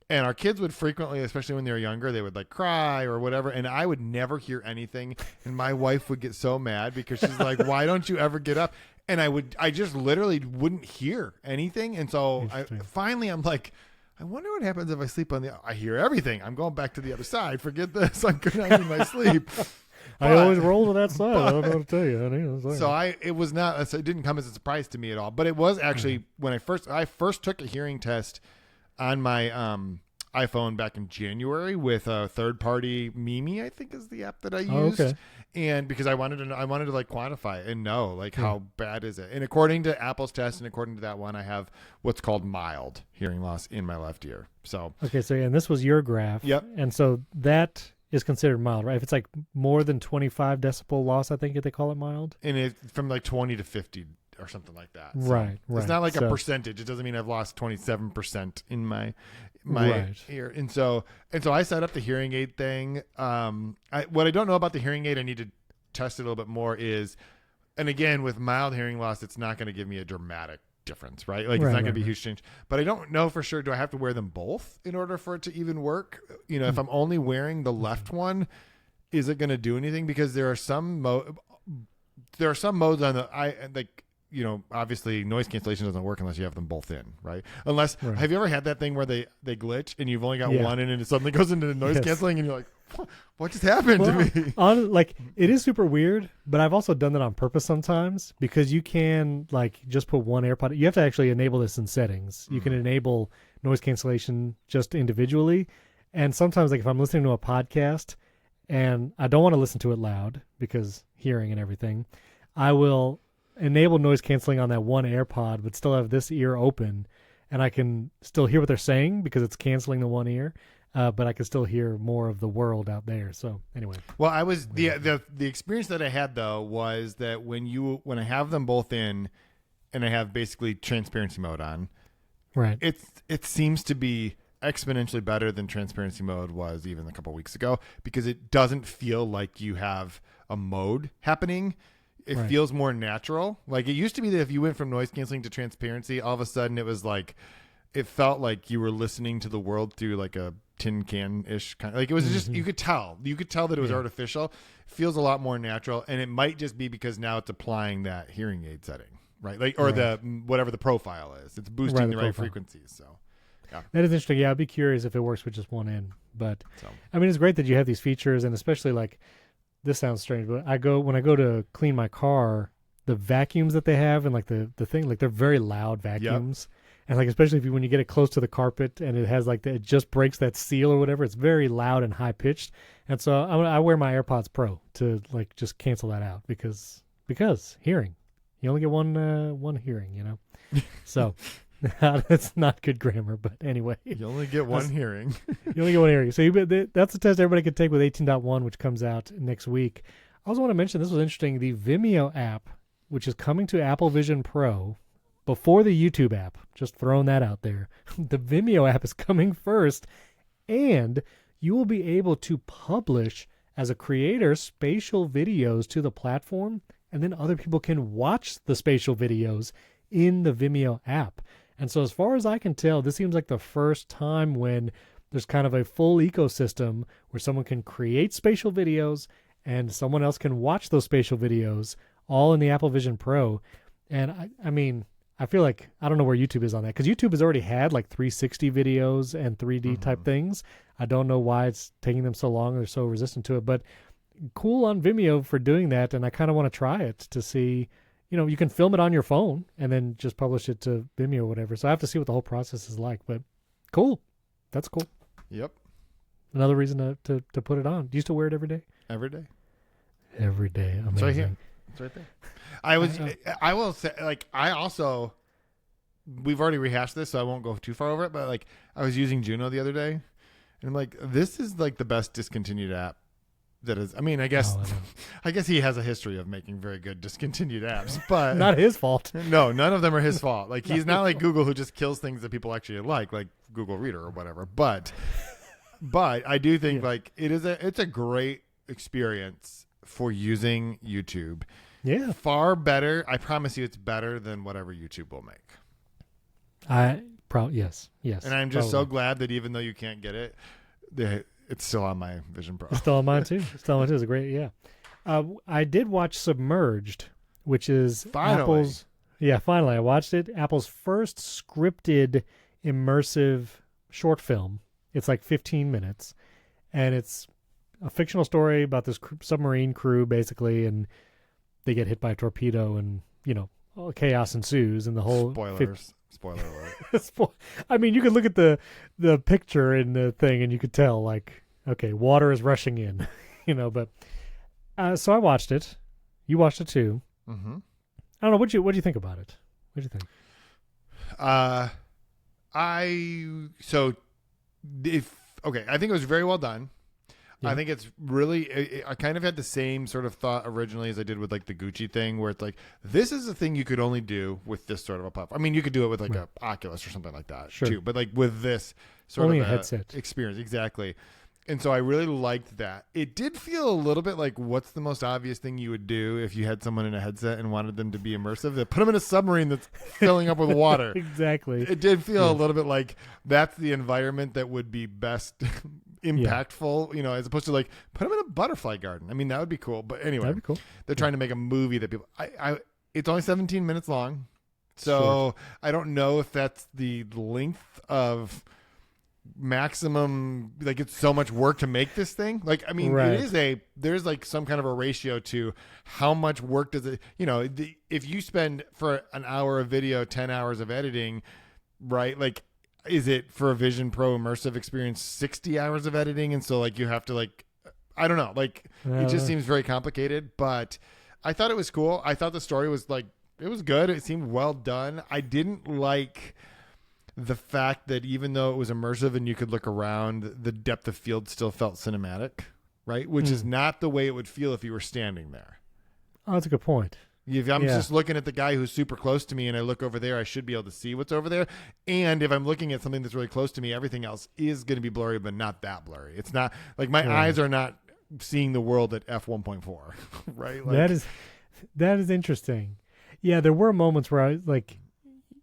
Speaker 2: And our kids would frequently, especially when they were younger, they would cry or whatever. And I would never hear anything. And my wife would get so mad because she's like, why don't you ever get up? And I just literally wouldn't hear anything. And so finally I'm like, I wonder what happens if I sleep I hear everything. I'm going back to the other side. Forget this. I'm good in my sleep.
Speaker 1: I always roll to that side. I don't know what to tell you, honey.
Speaker 2: So it didn't come as a surprise to me at all, but it was actually when I first took a hearing test on my, iPhone back in January with a third-party Mimi, I think is the app that I used.
Speaker 1: Okay.
Speaker 2: And because I wanted to quantify it and know how bad is it. And according to Apple's test and according to that one, I have what's called mild hearing loss in my left ear. So
Speaker 1: okay, so and this was your graph.
Speaker 2: Yep.
Speaker 1: And so that is considered mild, right? If it's more than 25 decibel loss, I think they call it mild.
Speaker 2: And it from 20 to 50 or something like that. So
Speaker 1: right.
Speaker 2: It's not a percentage. It doesn't mean I've lost 27% in my ear. And so I set up the hearing aid thing. What I don't know about the hearing aid, I need to test it a little bit more is, and again, with mild hearing loss, it's not going to give me a dramatic difference, right? It's not going to be a huge change, but I don't know for sure. Do I have to wear them both in order for it to even work? If I'm only wearing the left one, is it going to do anything? Because there are some modes on the, obviously noise cancellation doesn't work unless you have them both in, right? Have you ever had that thing where they glitch and you've only got one in and it suddenly goes into noise canceling and you're like, what just happened to me?
Speaker 1: It is super weird, but I've also done that on purpose sometimes because you can just put one AirPod. You have to actually enable this in settings. You can enable noise cancellation just individually. And sometimes if I'm listening to a podcast and I don't want to listen to it loud because hearing and everything, I will enable noise canceling on that one AirPod, but still have this ear open, and I can still hear what they're saying because it's canceling the one ear, but I can still hear more of the world out there. So anyway,
Speaker 2: well, I was the experience that I had though was that when I have them both in, and I have basically transparency mode on,
Speaker 1: right?
Speaker 2: It seems to be exponentially better than transparency mode was even a couple weeks ago because it doesn't feel like you have a mode happening. It feels more natural. It used to be that if you went from noise canceling to transparency, all of a sudden it was it felt like you were listening to the world through a tin can-ish kind of, it was just, you could tell that it was artificial. It feels a lot more natural. And it might just be because now it's applying that hearing aid setting, right? The, whatever the profile is, it's boosting the right frequencies. So yeah, that
Speaker 1: is interesting. Yeah. I'd be curious if it works with just one end, but it's great that you have these features and especially this sounds strange, but when I go to clean my car, the vacuums that they have and the thing, they're very loud vacuums. Yep. And especially when you get it close to the carpet and it has it just breaks that seal or whatever, it's very loud and high pitched. And so I wear my AirPods Pro to just cancel that out because hearing, you only get one hearing, so that's not good grammar, but anyway.
Speaker 2: You only get one hearing.
Speaker 1: You only get one hearing. So that's a test everybody can take with 18.1, which comes out next week. I also want to mention, this was interesting, the Vimeo app, which is coming to Apple Vision Pro before the YouTube app. Just throwing that out there. The Vimeo app is coming first, and you will be able to publish, as a creator, spatial videos to the platform, and then other people can watch the spatial videos in the Vimeo app. And so as far as I can tell, this seems like the first time when there's kind of a full ecosystem where someone can create spatial videos and someone else can watch those spatial videos all in the Apple Vision Pro. And I feel like, I don't know where YouTube is on that because YouTube has already had 360 videos and 3D type things. I don't know why it's taking them so long. They're so resistant to it, but cool on Vimeo for doing that, and I kind of want to try it to see. You can film it on your phone and then just publish it to Vimeo or whatever. So I have to see what the whole process is like. But cool, that's cool.
Speaker 2: Yep.
Speaker 1: Another reason to put it on. Do you still wear it every day?
Speaker 2: Every day.
Speaker 1: Every day. Amazing.
Speaker 2: It's right here. It's right there. I will say, like, I also, we've already rehashed this, so I won't go too far over it. But like, I was using Juno the other day, and I'm like, this is like the best discontinued app. That is, I mean, I guess he has a history of making very good discontinued apps, but
Speaker 1: not his fault.
Speaker 2: No, none of them are his fault. Like, he's not like Google, who just kills things that people actually like Google Reader or whatever. But I do think like it's a great experience for using YouTube.
Speaker 1: Yeah,
Speaker 2: far better. I promise you, it's better than whatever YouTube will make.
Speaker 1: Yes.
Speaker 2: And I'm just so glad that even though you can't get it, it's still on my Vision Pro.
Speaker 1: It's still on mine too. It's a great, yeah. I did watch Submerged, which is Apple's. Yeah, finally, I watched it. Apple's first scripted immersive short film. It's like 15 minutes, and it's a fictional story about this submarine crew, basically, and they get hit by a torpedo, and chaos ensues, and the whole
Speaker 2: Spoiler alert.
Speaker 1: I mean, you could look at the picture in the thing and you could tell, like, okay, water is rushing in, but so I watched it. You watched it too.
Speaker 2: Mm-hmm.
Speaker 1: I don't know. What'd you think about it? What'd you think?
Speaker 2: I think it was very well done.
Speaker 1: Yeah.
Speaker 2: I think it's really, I kind of had the same sort of thought originally as I did with like the Gucci thing, where it's like, this is a thing you could only do with this sort of a platform. I mean, you could do it with like a Oculus or something like that too, but like with this sort
Speaker 1: only
Speaker 2: of
Speaker 1: a headset
Speaker 2: experience. Exactly. And so I really liked that. It did feel a little bit like, what's the most obvious thing you would do if you had someone in a headset and wanted them to be immersive? They put them in a submarine that's filling up with water.
Speaker 1: Exactly.
Speaker 2: It did feel a little bit like that's the environment that would be best impactful, as opposed to like put them in a butterfly garden. I mean, that would be cool. But anyway,
Speaker 1: that'd be cool.
Speaker 2: They're trying to make a movie that people. It's only 17 minutes long, so I don't know if that's the length of maximum. Like, it's so much work to make this thing. Like, I mean, there's like some kind of a ratio to how much work does it. If you spend for an hour of video, 10 hours of editing, right? Like, is it for a Vision Pro immersive experience 60 hours of editing? And so like you have to like, I don't know, like it just seems very complicated, but I thought it was cool. I thought the story was like, it was good. It seemed well done. I didn't like the fact that even though it was immersive and you could look around, the depth of field still felt cinematic, right? Which is not the way it would feel if you were standing there.
Speaker 1: Oh, that's a good point.
Speaker 2: If I'm just looking at the guy who's super close to me and I look over there, I should be able to see what's over there. And if I'm looking at something that's really close to me, everything else is going to be blurry, but not that blurry. It's not like my eyes are not seeing the world at f1.4, right? Like,
Speaker 1: that is interesting. Yeah, there were moments where I like,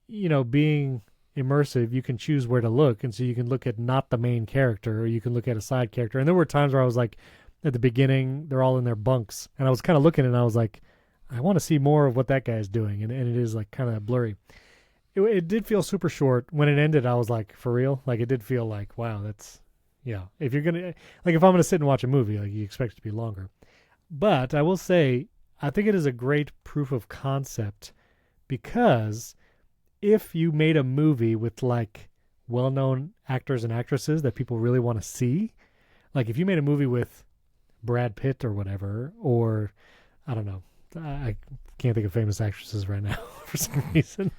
Speaker 1: being immersive, you can choose where to look. And so you can look at not the main character, or you can look at a side character. And there were times where I was like, at the beginning, they're all in their bunks. And I was kind of looking and I was like, I want to see more of what that guy's doing, and it is like kind of blurry. It did feel super short. When it ended, I was like, for real? Like, it did feel like, wow, that's, if you're going to, like, if I'm going to sit and watch a movie, like, you expect it to be longer. But I will say, I think it is a great proof of concept, because if you made a movie with, like, well-known actors and actresses that people really want to see, like, if you made a movie with Brad Pitt or whatever, or, I don't know, I can't think of famous actresses right now for some reason.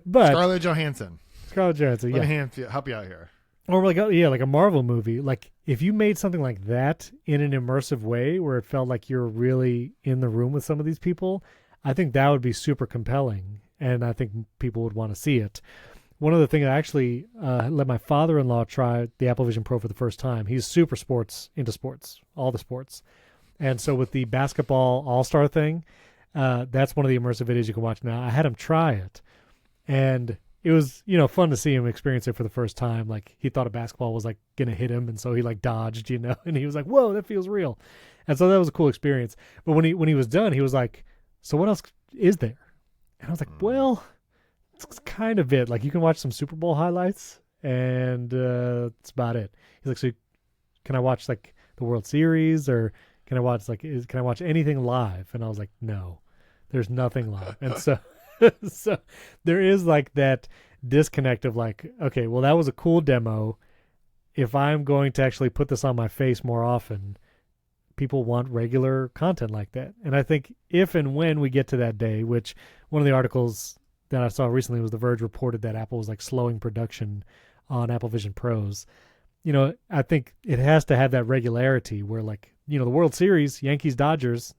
Speaker 1: But
Speaker 2: Scarlett Johansson.
Speaker 1: Let me
Speaker 2: help you out here.
Speaker 1: Or like a Marvel movie. Like, if you made something like that in an immersive way where it felt like you're really in the room with some of these people, I think that would be super compelling, and I think people would want to see it. One of the things I actually let my father-in-law try the Apple Vision Pro for the first time. He's super into sports, all the sports. And so with the basketball all-star thing, that's one of the immersive videos you can watch now. I had him try it, and it was, fun to see him experience it for the first time. Like, he thought a basketball was like going to hit him, and so he like dodged, and he was like, whoa, that feels real. And so that was a cool experience. But when he was done, he was like, so what else is there? And I was like, well, it's kind of it. Like, you can watch some Super Bowl highlights, and that's about it. He's like, so can I watch like the World Series, or can I watch can I watch anything live? And I was like, no, there's nothing live. And so so there is like that disconnect of like, okay, well, that was a cool demo. If I'm going to actually put this on my face more often, people want regular content like that. And I think if and when we get to that day, which one of the articles that I saw recently was The Verge reported that Apple was like slowing production on Apple Vision Pros. I think it has to have that regularity where like, the World Series, Yankees, Dodgers,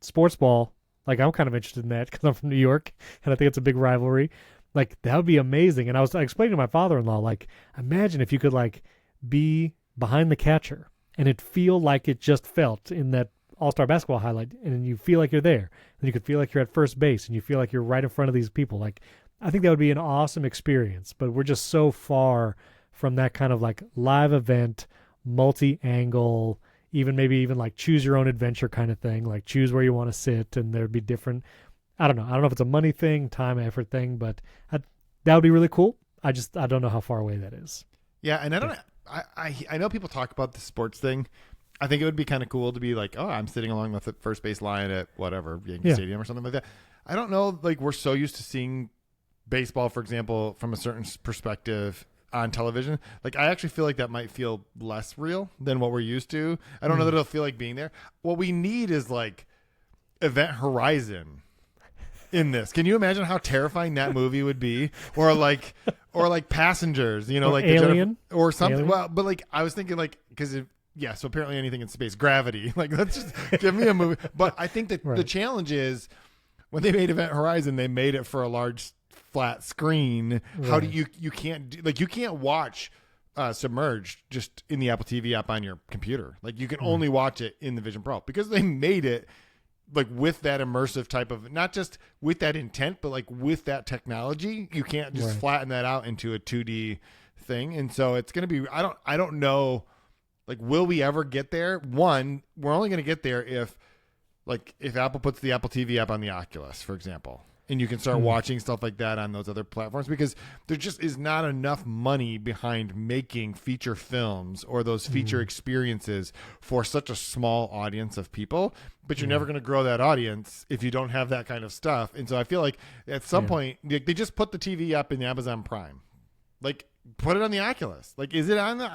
Speaker 1: sports ball, like I'm kind of interested in that because I'm from New York and I think it's a big rivalry. Like that would be amazing. And I was explaining to my father-in-law, like, imagine if you could like be behind the catcher and it feel like it just felt in that all-star basketball highlight, and you feel like you're there, and you could feel like you're at first base, and you feel like you're right in front of these people. Like, I think that would be an awesome experience, but we're just so far from that kind of like live event, multi-angle, maybe even like choose your own adventure kind of thing, like choose where you want to sit, and there'd be different, I don't know if it's a money thing, time, effort thing, but that would be really cool. I don't know how far away that is.
Speaker 2: Yeah, and I know people talk about the sports thing. I think it would be kind of cool to be like, oh, I'm sitting along the first base line at whatever, Yankee Stadium or something like that. I don't know, like we're so used to seeing baseball, for example, from a certain perspective on television. Like I actually feel like that might feel less real than what we're used to. I don't know that it'll feel like being there. What we need is like Event Horizon in this. Can you imagine how terrifying that movie would be? Or like Passengers, or like
Speaker 1: Alien
Speaker 2: or something.
Speaker 1: Alien?
Speaker 2: Well, but like I was thinking like because so apparently anything in space, Gravity. Like let's just give me a movie. But I think that the challenge is when they made Event Horizon, they made it for a large flat screen. Right. How do you can't watch Submerged just in the Apple TV app on your computer. Like you can only watch it in the Vision Pro because they made it like with that immersive type of, not just with that intent, but like with that technology. You can't just flatten that out into a 2D thing. And so it's going to be, I don't know, like, will we ever get there? One, we're only going to get there if Apple puts the Apple TV app on the Oculus, for example, and you can start watching stuff like that on those other platforms, because there just is not enough money behind making feature films or those feature experiences for such a small audience of people. But you're never going to grow that audience if you don't have that kind of stuff. And so I feel like at some point they just put the TV app in Amazon Prime, like put it on the Oculus. Like, is it on the?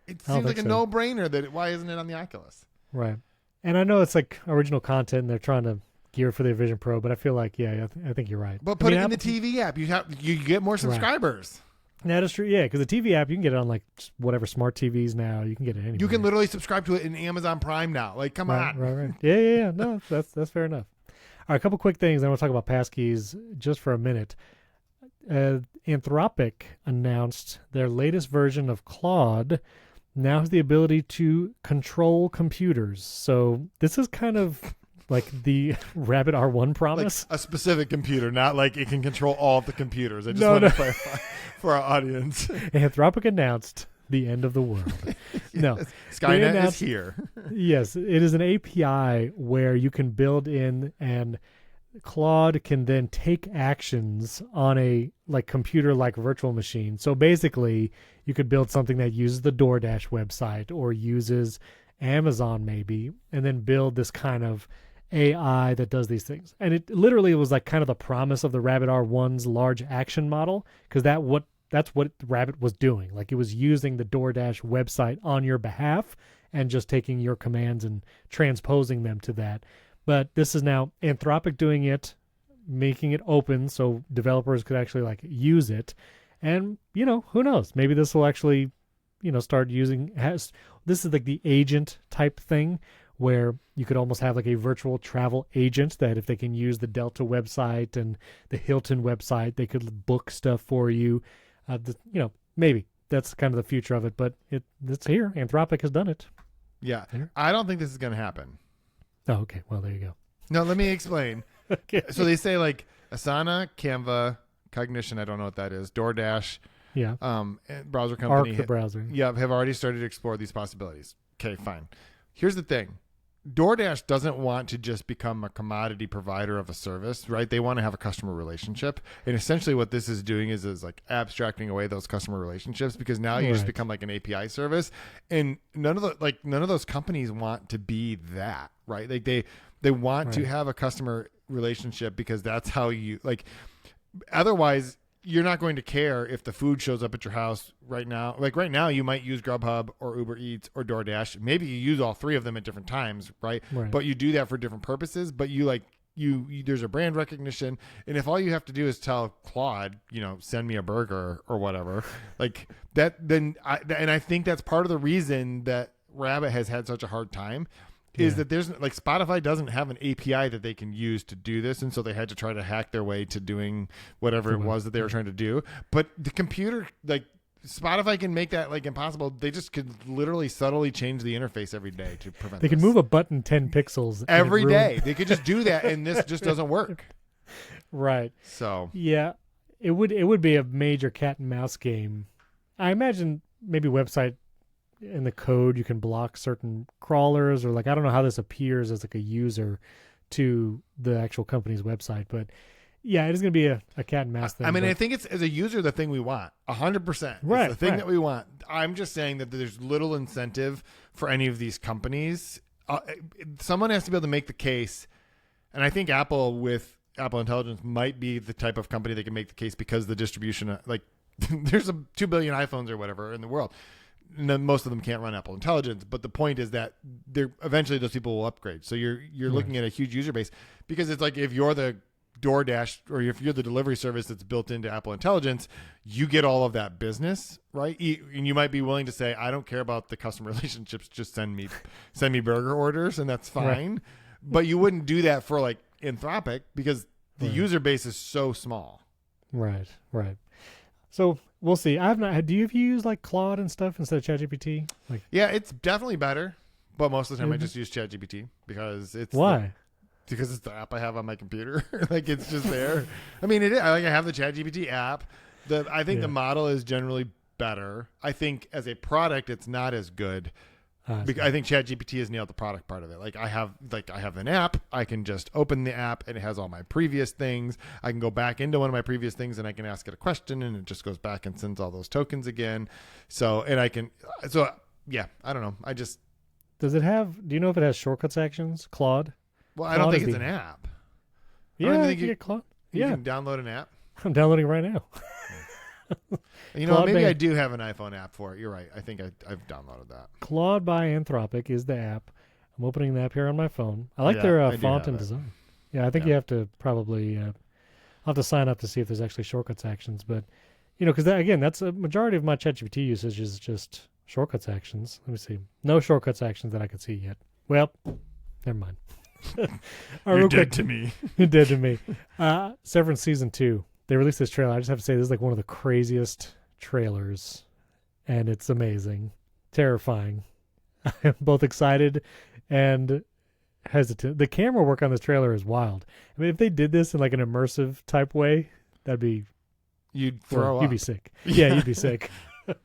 Speaker 2: It seems like a no-brainer that why isn't it on the Oculus?
Speaker 1: Right. And I know it's like original content and they're trying to gear for the Vision Pro, but I feel like, I think you're right.
Speaker 2: But put it in the TV app. You get more subscribers.
Speaker 1: Right. That is true. Yeah, because the TV app, you can get it on like whatever smart TVs now. You can get it anywhere.
Speaker 2: You can literally subscribe to it in Amazon Prime now. Like, come on.
Speaker 1: Right. Yeah. No, that's fair enough. All right, a couple quick things. I want to talk about Passkeys just for a minute. Anthropic announced their latest version of Claude now has the ability to control computers. So this is kind of like the Rabbit R1 promise.
Speaker 2: Like a specific computer, not like it can control all of the computers. I just want to clarify for our audience.
Speaker 1: Anthropic announced the end of the world. No.
Speaker 2: Skynet is here.
Speaker 1: Yes, it is an API where you can build in, and Claude can then take actions on a like computer like virtual machine. So basically you could build something that uses the DoorDash website or uses Amazon maybe, and then build this kind of AI that does these things. And it literally was like kind of the promise of the Rabbit R1's large action model, because that's what Rabbit was doing. Like it was using the DoorDash website on your behalf and just taking your commands and transposing them to that. But this is now Anthropic doing it, making it open so developers could actually like use it. And, who knows? Maybe this will actually, start using, this is like the agent type thing where you could almost have like a virtual travel agent that if they can use the Delta website and the Hilton website, they could book stuff for you. Maybe that's kind of the future of it, but it's here. Anthropic has done it.
Speaker 2: Yeah. I don't think this is going to happen.
Speaker 1: Oh, okay. Well, there you go.
Speaker 2: No, let me explain.
Speaker 1: Okay.
Speaker 2: So they say like Asana, Canva, Cognition, I don't know what that is, DoorDash, browser company.
Speaker 1: Arc the browser.
Speaker 2: Yeah, have already started to explore these possibilities. Okay, fine. Here's the thing. DoorDash doesn't want to just become a commodity provider of a service, right? They want to have a customer relationship. And essentially what this is doing is like abstracting away those customer relationships, because now you just become like an API service. And none of those companies want to be that, right? Like they want to have a customer relationship, because that's how you like, otherwise you're not going to care if the food shows up at your house right now. Like right now, you might use Grubhub or Uber Eats or DoorDash. Maybe you use all three of them at different times, right? But you do that for different purposes. But you there's a brand recognition. And if all you have to do is tell Claude, send me a burger or whatever, like that, I think that's part of the reason that Rabbit has had such a hard time. Is that there's like Spotify doesn't have an API that they can use to do this, and so they had to try to hack their way to doing whatever it was that they were trying to do. But the computer, like Spotify, can make that like impossible. They just could literally subtly change the interface every day to prevent.
Speaker 1: They can move a button 10 pixels
Speaker 2: every day. They could just do that, and this just doesn't work.
Speaker 1: Right.
Speaker 2: So
Speaker 1: yeah, it would be a major cat and mouse game. I imagine maybe website. In the code you can block certain crawlers, or like I don't know how this appears as like a user to the actual company's website, but yeah, it is going to be a cat and mouse thing.
Speaker 2: I mean, I think it's, as a user, the thing we want 100%.
Speaker 1: Right,
Speaker 2: it's the thing that we want. I'm just saying that there's little incentive for any of these companies. Someone has to be able to make the case, and I think Apple with Apple Intelligence might be the type of company that can make the case, because the distribution, like there's 2 billion iPhones or whatever in the world. Most of them can't run Apple Intelligence, but the point is that eventually those people will upgrade. So you're looking at a huge user base, because it's like if you're the DoorDash or if you're the delivery service that's built into Apple Intelligence, you get all of that business, right? And you might be willing to say, I don't care about the customer relationships, just send me burger orders, and that's fine. Right. But you wouldn't do that for like Anthropic, because the user base is so small.
Speaker 1: Right. So we'll see. I have not. Do you use like Claude and stuff instead of ChatGPT? Like,
Speaker 2: yeah, it's definitely better, but most of the time I just use ChatGPT, because it's
Speaker 1: why?
Speaker 2: Because it's the app I have on my computer. Like it's just there. I mean, it is. I have the ChatGPT app. I think the model is generally better. I think as a product, it's not as good. Because I think ChatGPT has nailed the product part of it. Like I have an app. I can just open the app and it has all my previous things. I can go back into one of my previous things and I can ask it a question, and it just goes back and sends all those tokens again. I don't know.
Speaker 1: Does it have? Do you know if it has shortcuts actions? Claude?
Speaker 2: Well, I don't think it's an app.
Speaker 1: Yeah, I think you get Claude.
Speaker 2: You can download an app.
Speaker 1: I'm downloading it right now.
Speaker 2: Maybe I do have an iPhone app for it. You're right. I think I've downloaded that.
Speaker 1: Claude by Anthropic is the app. I'm opening the app here on my phone. I like their font and design. Yeah, I think you have to probably I'll have to sign up to see if there's actually shortcuts actions. But, because again, that's a majority of my ChatGPT usage is just shortcuts actions. Let me see. No shortcuts actions that I can see yet. Well, never mind.
Speaker 2: You're dead to me.
Speaker 1: You're dead to me. Severance Season 2. They released this trailer. I just have to say, this is like one of the craziest trailers, and it's amazing, terrifying. I'm both excited and hesitant. The camera work on this trailer is wild. I mean, if they did this in like an immersive type way, that'd be...
Speaker 2: You'd throw up.
Speaker 1: You'd be sick. Yeah, you'd be sick.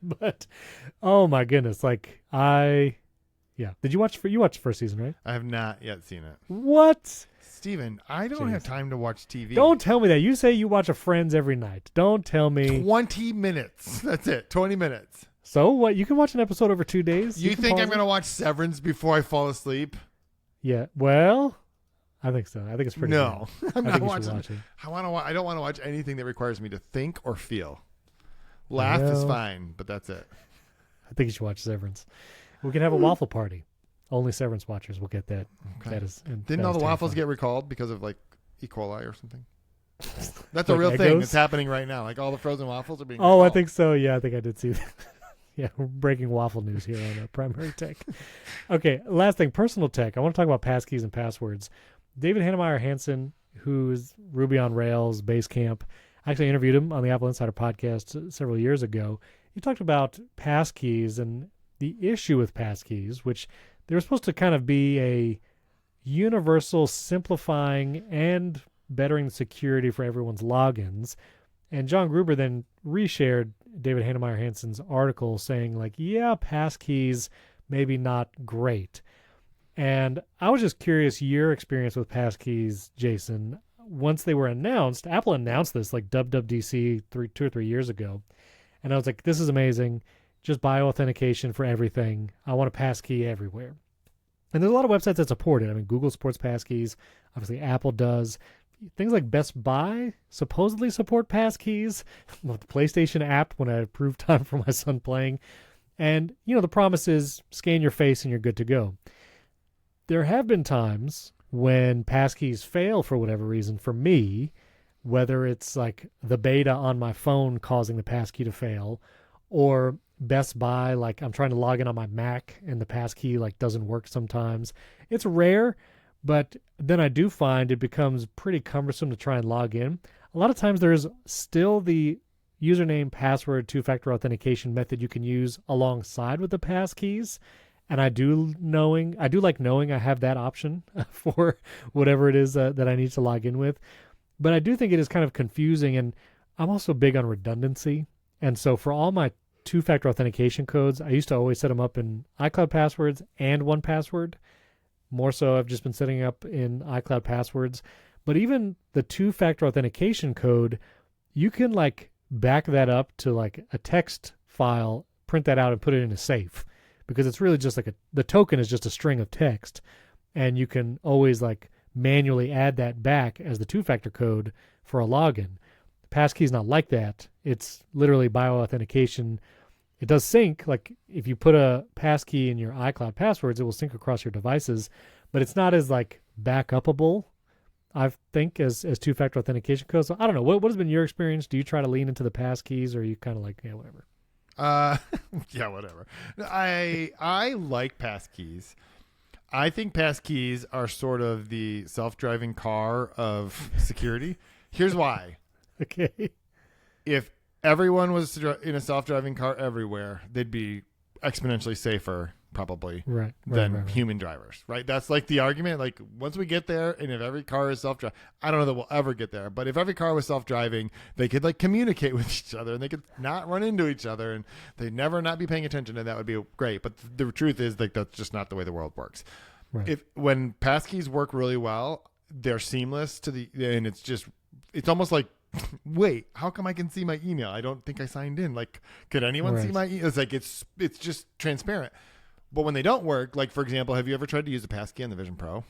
Speaker 1: But, oh my goodness, Did you watch the first season, right?
Speaker 2: I have not yet seen it.
Speaker 1: What?
Speaker 2: Steven, I don't have time to watch TV.
Speaker 1: Don't tell me that. You say you watch a Friends every night. Don't tell me.
Speaker 2: 20 minutes. That's it. 20 minutes.
Speaker 1: So what? You can watch an episode over 2 days?
Speaker 2: You think I'm going to watch Severance before I fall asleep?
Speaker 1: Yeah. Well, I think so. I think it's pretty
Speaker 2: No.
Speaker 1: good.
Speaker 2: I'm not watching it. I don't want to watch anything that requires me to think or feel. Laugh is fine, but that's it.
Speaker 1: I think you should watch Severance. We can have a waffle party. Only Severance watchers will get that.
Speaker 2: Okay. Didn't all the waffles get recalled because of like E. coli or something? That's a real thing that's happening right now. Like all the frozen waffles are being recalled.
Speaker 1: I think so. Yeah, I think I did see that. Yeah, we're breaking waffle news here on Primary Tech. Okay, last thing, personal tech. I want to talk about passkeys and passwords. David Hannemeyer Hansen, who's Ruby on Rails, Basecamp, I actually interviewed him on the Apple Insider podcast several years ago. He talked about passkeys and the issue with passkeys, which they were supposed to kind of be a universal simplifying and bettering the security for everyone's logins. And John Gruber then reshared David Hannemeyer Hansen's article saying, like, yeah, passkeys maybe not great. And I was just curious your experience with Passkeys, Jason. Once they were announced, Apple announced this like WWDC 2 or 3 years ago. And I was like, this is amazing. Just bioauthentication for everything. I want a passkey everywhere. And there's a lot of websites that support it. I mean, Google supports passkeys. Obviously, Apple does. Things like Best Buy supposedly support passkeys. With the PlayStation app when I approved time for my son playing. And, the promise is scan your face and you're good to go. There have been times when passkeys fail for whatever reason for me, whether it's like the beta on my phone causing the passkey to fail, or Best Buy, like I'm trying to log in on my Mac and the passkey like doesn't work sometimes. It's rare, but then I do find it becomes pretty cumbersome to try and log in. A lot of times there's still the username, password, two-factor authentication method you can use alongside with the passkeys. And I do like knowing I have that option for whatever it is that I need to log in with. But I do think it is kind of confusing, and I'm also big on redundancy. And so for all my two-factor authentication codes, I used to always set them up in iCloud passwords and 1Password. More so, I've just been setting up in iCloud passwords. But even the two-factor authentication code, you can like back that up to like a text file, print that out and put it in a safe. Because it's really just like the token is just a string of text, and you can always like manually add that back as the two-factor code for a login. Passkey is not like that. It's literally bioauthentication. It does sync. Like if you put a passkey in your iCloud passwords, it will sync across your devices, but it's not as like backupable, I think, as two-factor authentication codes. So I don't know. What has been your experience? Do you try to lean into the passkeys, or are you kind of like, yeah, whatever?
Speaker 2: Yeah, whatever. I like passkeys. I think passkeys are sort of the self-driving car of security. Here's why.
Speaker 1: Okay.
Speaker 2: If everyone was in a self-driving car everywhere, they'd be exponentially safer probably than human drivers, right? That's like the argument. Like once we get there, and if every car is self-driving, I don't know that we'll ever get there, but if every car was self-driving, they could like communicate with each other and they could not run into each other and they'd never not be paying attention, and that would be great. But the truth is like that's just not the way the world works. Right. When passkeys work really well, they're seamless and it's almost like, wait, how come I can see my email? I don't think I signed in. Like, could anyone see my email? It's like, it's just transparent. But when they don't work, like, for example, have you ever tried to use a passkey on the Vision Pro?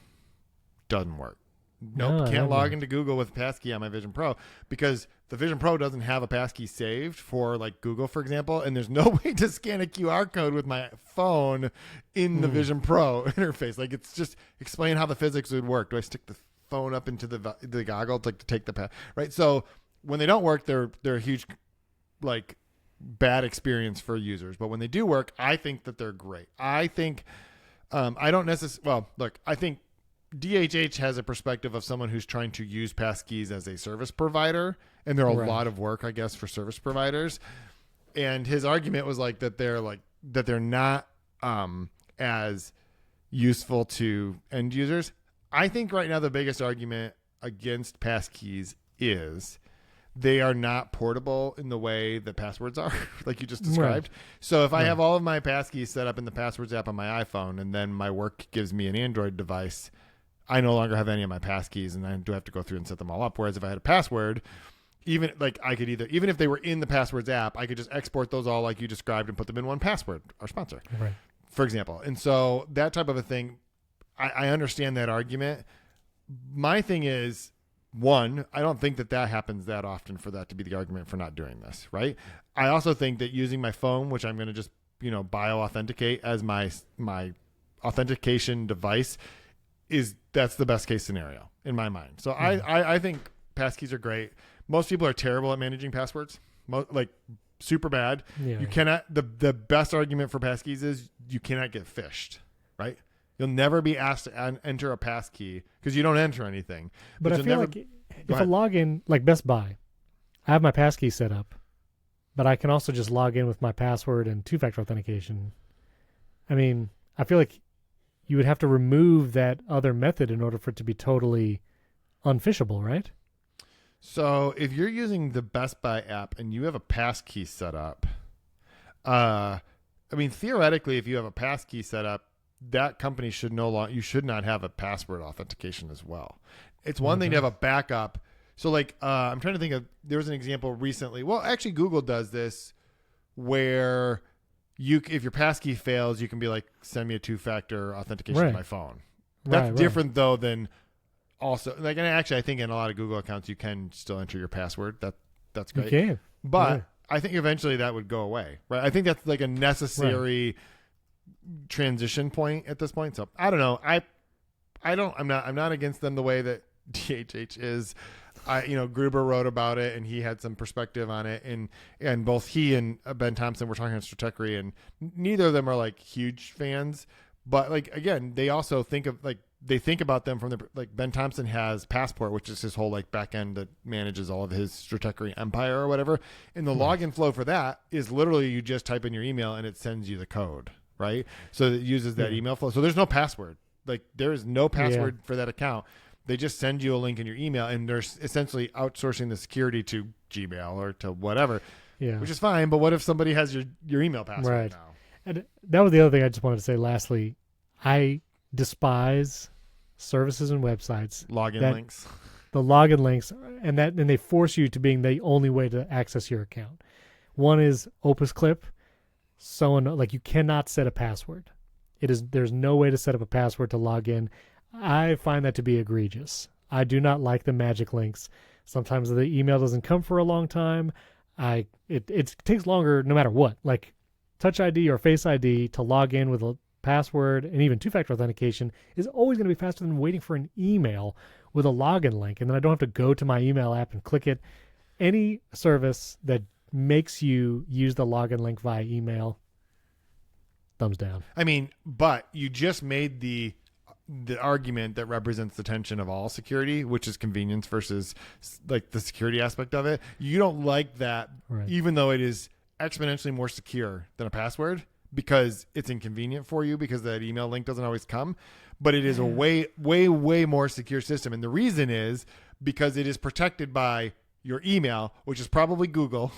Speaker 2: Doesn't work. Nope, can't log into Google with a passkey on my Vision Pro because the Vision Pro doesn't have a passkey saved for, like, Google, for example, and there's no way to scan a QR code with my phone in the Vision Pro interface. Like, it's just explain how the physics would work. Do I stick the phone up into the goggle to take the pass? Right? So when they don't work, they're a huge, like, bad experience for users, but when they do work, I think that they're great. I think I don't necessarily, well, look, I think DHH has a perspective of someone who's trying to use passkeys as a service provider, and they're a lot of work, I guess, for service providers. And his argument was like that they're not as useful to end users. I think right now the biggest argument against passkeys is they are not portable in the way that passwords are, like you just described. Right. So if I have all of my passkeys set up in the passwords app on my iPhone, and then my work gives me an Android device, I no longer have any of my passkeys, and I do have to go through and set them all up. Whereas if I had a password, even like I could even if they were in the passwords app, I could just export those all like you described and put them in 1Password, our sponsor, for example. And so that type of a thing, I understand that argument. My thing is, one, I don't think that happens that often for that to be the argument for not doing this, right? I also think that using my phone, which I'm going to just, bio-authenticate as my authentication device, that's the best case scenario in my mind. So I think passkeys are great. Most people are terrible at managing passwords, like super bad. Yeah. You cannot, the best argument for passkeys is you cannot get phished, right? You'll never be asked to enter a passkey because you don't enter anything.
Speaker 1: But I feel like if a login, like Best Buy, I have my passkey set up, but I can also just log in with my password and two-factor authentication. I mean, I feel like you would have to remove that other method in order for it to be totally unphishable, right?
Speaker 2: So if you're using the Best Buy app and you have a passkey set up, theoretically, if you have a passkey set up, that company should you should not have a password authentication as well. It's one thing to have a backup. So like, I'm trying to think of, there was an example recently. Well, actually Google does this where if your passkey fails, you can be like, send me a 2-factor authentication to my phone. That's different though than also like, and actually I think in a lot of Google accounts, you can still enter your password. That's great.
Speaker 1: You can.
Speaker 2: But I think eventually that would go away, right? I think that's like a necessary transition point at this point. So I don't know. I'm not against them the way that DHH is. Gruber wrote about it and he had some perspective on it, and both he and Ben Thompson were talking on Stratechery, and neither of them are like huge fans, but like, again, they also think about them from the, like, Ben Thompson has Passport, which is his whole like back end that manages all of his Stratechery empire or whatever. And the login flow for that is literally you just type in your email and it sends you the code, right? So it uses that email flow. So there's no password. Like, there is no password for that account. They just send you a link in your email, and they're essentially outsourcing the security to Gmail or to whatever, which is fine. But what if somebody has your email password now?
Speaker 1: And that was the other thing I just wanted to say lastly. I despise services and websites.
Speaker 2: Login links.
Speaker 1: The login links, and they force you to being the only way to access your account. One is Opus Clip. Like, you cannot set a password. There's no way to set up a password to log in. I find that to be egregious. I do not like the magic links. Sometimes the email doesn't come for a long time. It takes longer no matter what. Like Touch ID or Face ID to log in with a password and even 2-factor authentication is always going to be faster than waiting for an email with a login link. And then I don't have to go to my email app and click it. Any service that makes you use the login link via email, thumbs down.
Speaker 2: I mean, but you just made the argument that represents the tension of all security, which is convenience versus like the security aspect of it. You don't like that, even though it is exponentially more secure than a password, because it's inconvenient for you because that email link doesn't always come, but it is a way, way, way more secure system. And the reason is because it is protected by your email, which is probably Google,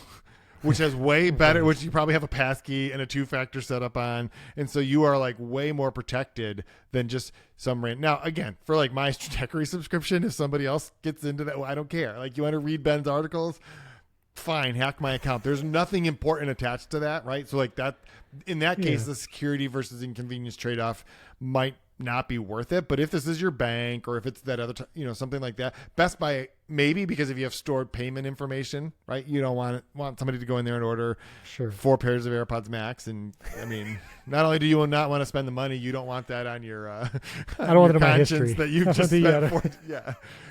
Speaker 2: which has way better, which you probably have a passkey and a 2-factor setup on. And so you are like way more protected than just some random. Now, again, for like my Stratechery subscription, if somebody else gets into that, well, I don't care. Like, you want to read Ben's articles? Fine, hack my account. There's nothing important attached to that, right? So like that, in that case, the security versus inconvenience trade-off might not be worth it. But if this is your bank, or if it's that other, something like that, Best Buy maybe, because if you have stored payment information, right, you don't want somebody to go in there and order 4 pairs of AirPods Max. And I mean, not only do you not want to spend the money, you don't want that on your I don't want it in my history that you've just spent. You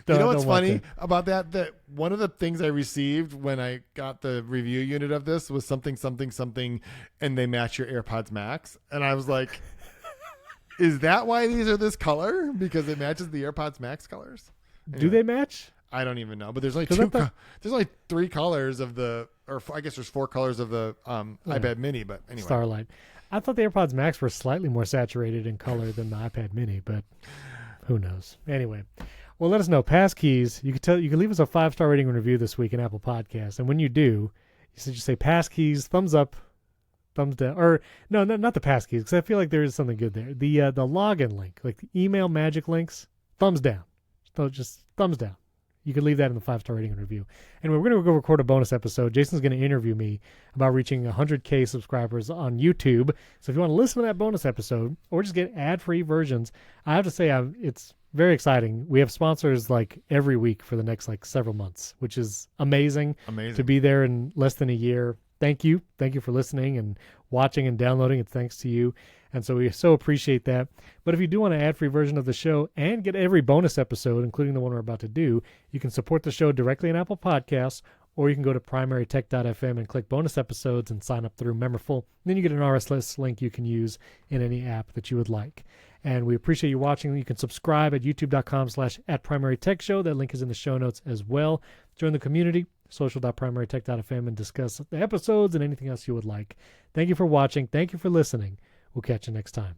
Speaker 2: know what's funny about that? That one of the things I received when I got the review unit of this was something, and they match your AirPods Max, and I was like, is that why these are this color? Because it matches the AirPods Max colors. Anyway,
Speaker 1: do they match?
Speaker 2: I don't even know, but there's like there's like 3 colors of the, or I guess there's 4 colors of the iPad Mini. But anyway,
Speaker 1: Starlight. I thought the AirPods Max were slightly more saturated in color than the iPad Mini, but who knows? Anyway, well, let us know. Passkeys. You can leave us a 5-star rating and review this week in Apple Podcasts, and when you do, you should just say Passkeys, thumbs up, thumbs down, or no, not the Passkeys, because I feel like there is something good there. The login link, like the email magic links, thumbs down. So just thumbs down. You can leave that in the 5-star rating and review. Anyway, we're going to go record a bonus episode. Jason's going to interview me about reaching 100K subscribers on YouTube. So if you want to listen to that bonus episode or just get ad-free versions, I have to say it's very exciting. We have sponsors like every week for the next like several months, which is amazing. To be there in less than a year. Thank you. Thank you for listening and watching and downloading. It's thanks to you. And so we so appreciate that. But if you do want an ad-free version of the show and get every bonus episode, including the one we're about to do, you can support the show directly in Apple Podcasts, or you can go to primarytech.fm and click bonus episodes and sign up through Memberful. Then you get an RSS link you can use in any app that you would like. And we appreciate you watching. You can subscribe at youtube.com/@primarytechshow. That link is in the show notes as well. Join the community, social.primarytech.fm, and discuss the episodes and anything else you would like. Thank you for watching. Thank you for listening. We'll catch you next time.